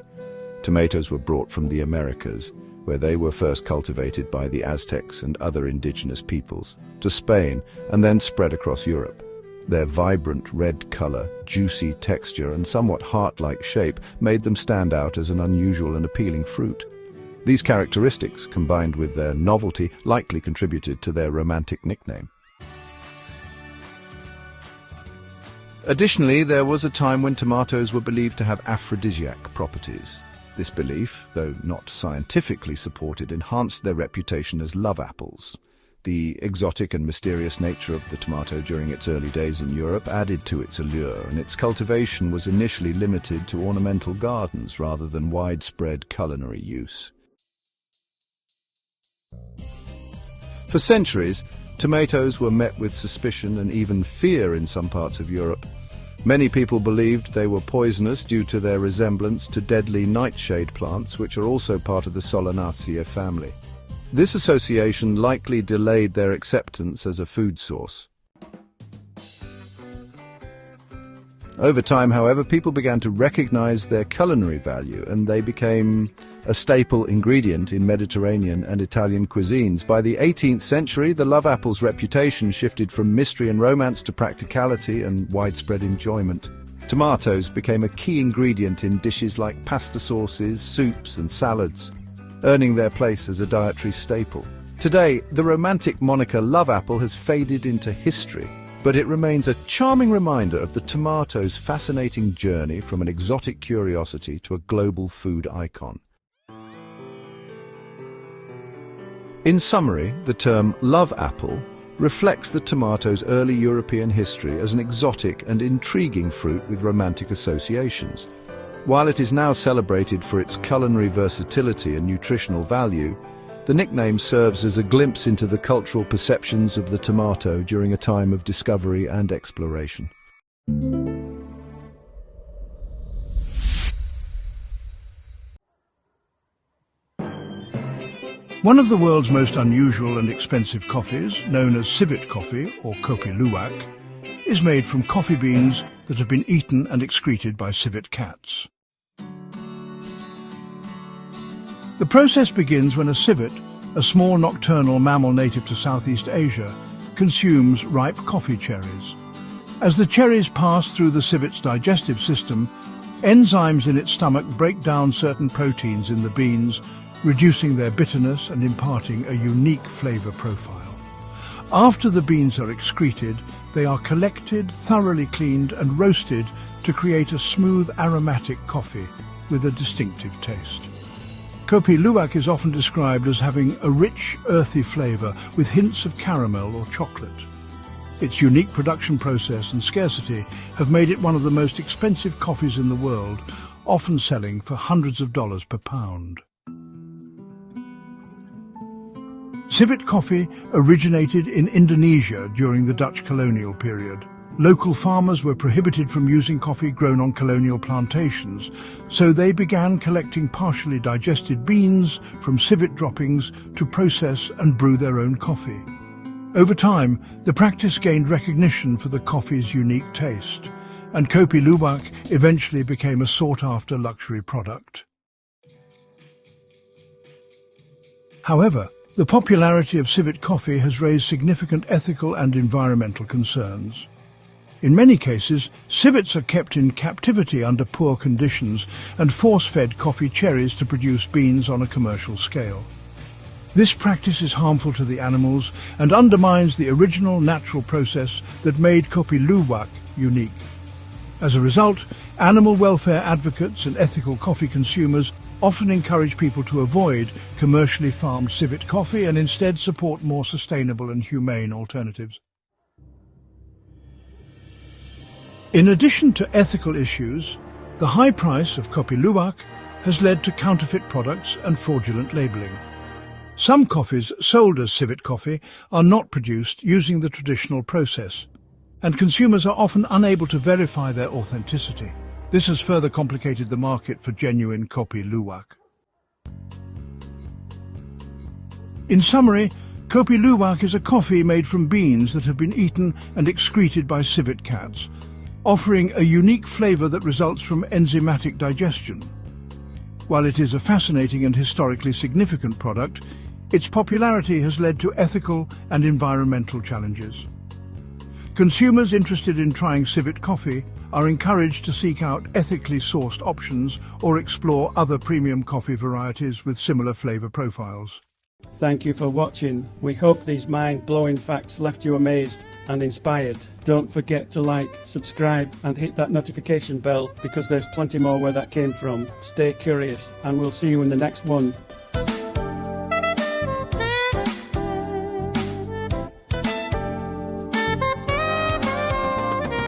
Tomatoes were brought from the Americas, where they were first cultivated by the Aztecs and other indigenous peoples, to Spain and then spread across Europe. Their vibrant red color, juicy texture and somewhat heart-like shape made them stand out as an unusual and appealing fruit. These characteristics, combined with their novelty, likely contributed to their romantic nickname. Additionally, there was a time when tomatoes were believed to have aphrodisiac properties. This belief, though not scientifically supported, enhanced their reputation as love apples. The exotic and mysterious nature of the tomato during its early days in Europe added to its allure, and its cultivation was initially limited to ornamental gardens rather than widespread culinary use. For centuries, tomatoes were met with suspicion and even fear in some parts of Europe. Many people believed they were poisonous due to their resemblance to deadly nightshade plants, which are also part of the Solanaceae family. This association likely delayed their acceptance as a food source. Over time, however, people began to recognize their culinary value, and they became a staple ingredient in Mediterranean and Italian cuisines. By the 18th century, the love apple's reputation shifted from mystery and romance to practicality and widespread enjoyment. Tomatoes became a key ingredient in dishes like pasta sauces, soups and salads, earning their place as a dietary staple. Today, the romantic moniker love apple has faded into history, but it remains a charming reminder of the tomato's fascinating journey from an exotic curiosity to a global food icon. In summary, the term love apple reflects the tomato's early European history as an exotic and intriguing fruit with romantic associations. While it is now celebrated for its culinary versatility and nutritional value, the nickname serves as a glimpse into the cultural perceptions of the tomato during a time of discovery and exploration. One of the world's most unusual and expensive coffees, known as civet coffee or Kopi Luwak, is made from coffee beans that have been eaten and excreted by civet cats. The process begins when a civet, a small nocturnal mammal native to Southeast Asia, consumes ripe coffee cherries. As the cherries pass through the civet's digestive system, enzymes in its stomach break down certain proteins in the beans, reducing their bitterness and imparting a unique flavor profile. After the beans are excreted, they are collected, thoroughly cleaned and roasted to create a smooth aromatic coffee with a distinctive taste. Kopi Luwak is often described as having a rich, earthy flavor with hints of caramel or chocolate. Its unique production process and scarcity have made it one of the most expensive coffees in the world, often selling for hundreds of dollars per pound. Civet coffee originated in Indonesia during the Dutch colonial period. Local farmers were prohibited from using coffee grown on colonial plantations, so they began collecting partially digested beans from civet droppings to process and brew their own coffee. Over time, the practice gained recognition for the coffee's unique taste, and Kopi Luwak eventually became a sought-after luxury product. However, the popularity of civet coffee has raised significant ethical and environmental concerns. In many cases, civets are kept in captivity under poor conditions and force-fed coffee cherries to produce beans on a commercial scale. This practice is harmful to the animals and undermines the original natural process that made Kopi Luwak unique. As a result, animal welfare advocates and ethical coffee consumers often encourage people to avoid commercially farmed civet coffee and instead support more sustainable and humane alternatives. In addition to ethical issues, the high price of Kopi Luwak has led to counterfeit products and fraudulent labelling. Some coffees sold as civet coffee are not produced using the traditional process, and consumers are often unable to verify their authenticity. This has further complicated the market for genuine Kopi Luwak. In summary, Kopi Luwak is a coffee made from beans that have been eaten and excreted by civet cats, offering a unique flavor that results from enzymatic digestion. While it is a fascinating and historically significant product, its popularity has led to ethical and environmental challenges. Consumers interested in trying civet coffee are encouraged to seek out ethically sourced options or explore other premium coffee varieties with similar flavor profiles. Thank you for watching. We hope these mind-blowing facts left you amazed and inspired. Don't forget to like, subscribe and hit that notification bell because there's plenty more where that came from. Stay curious and we'll see you in the next one.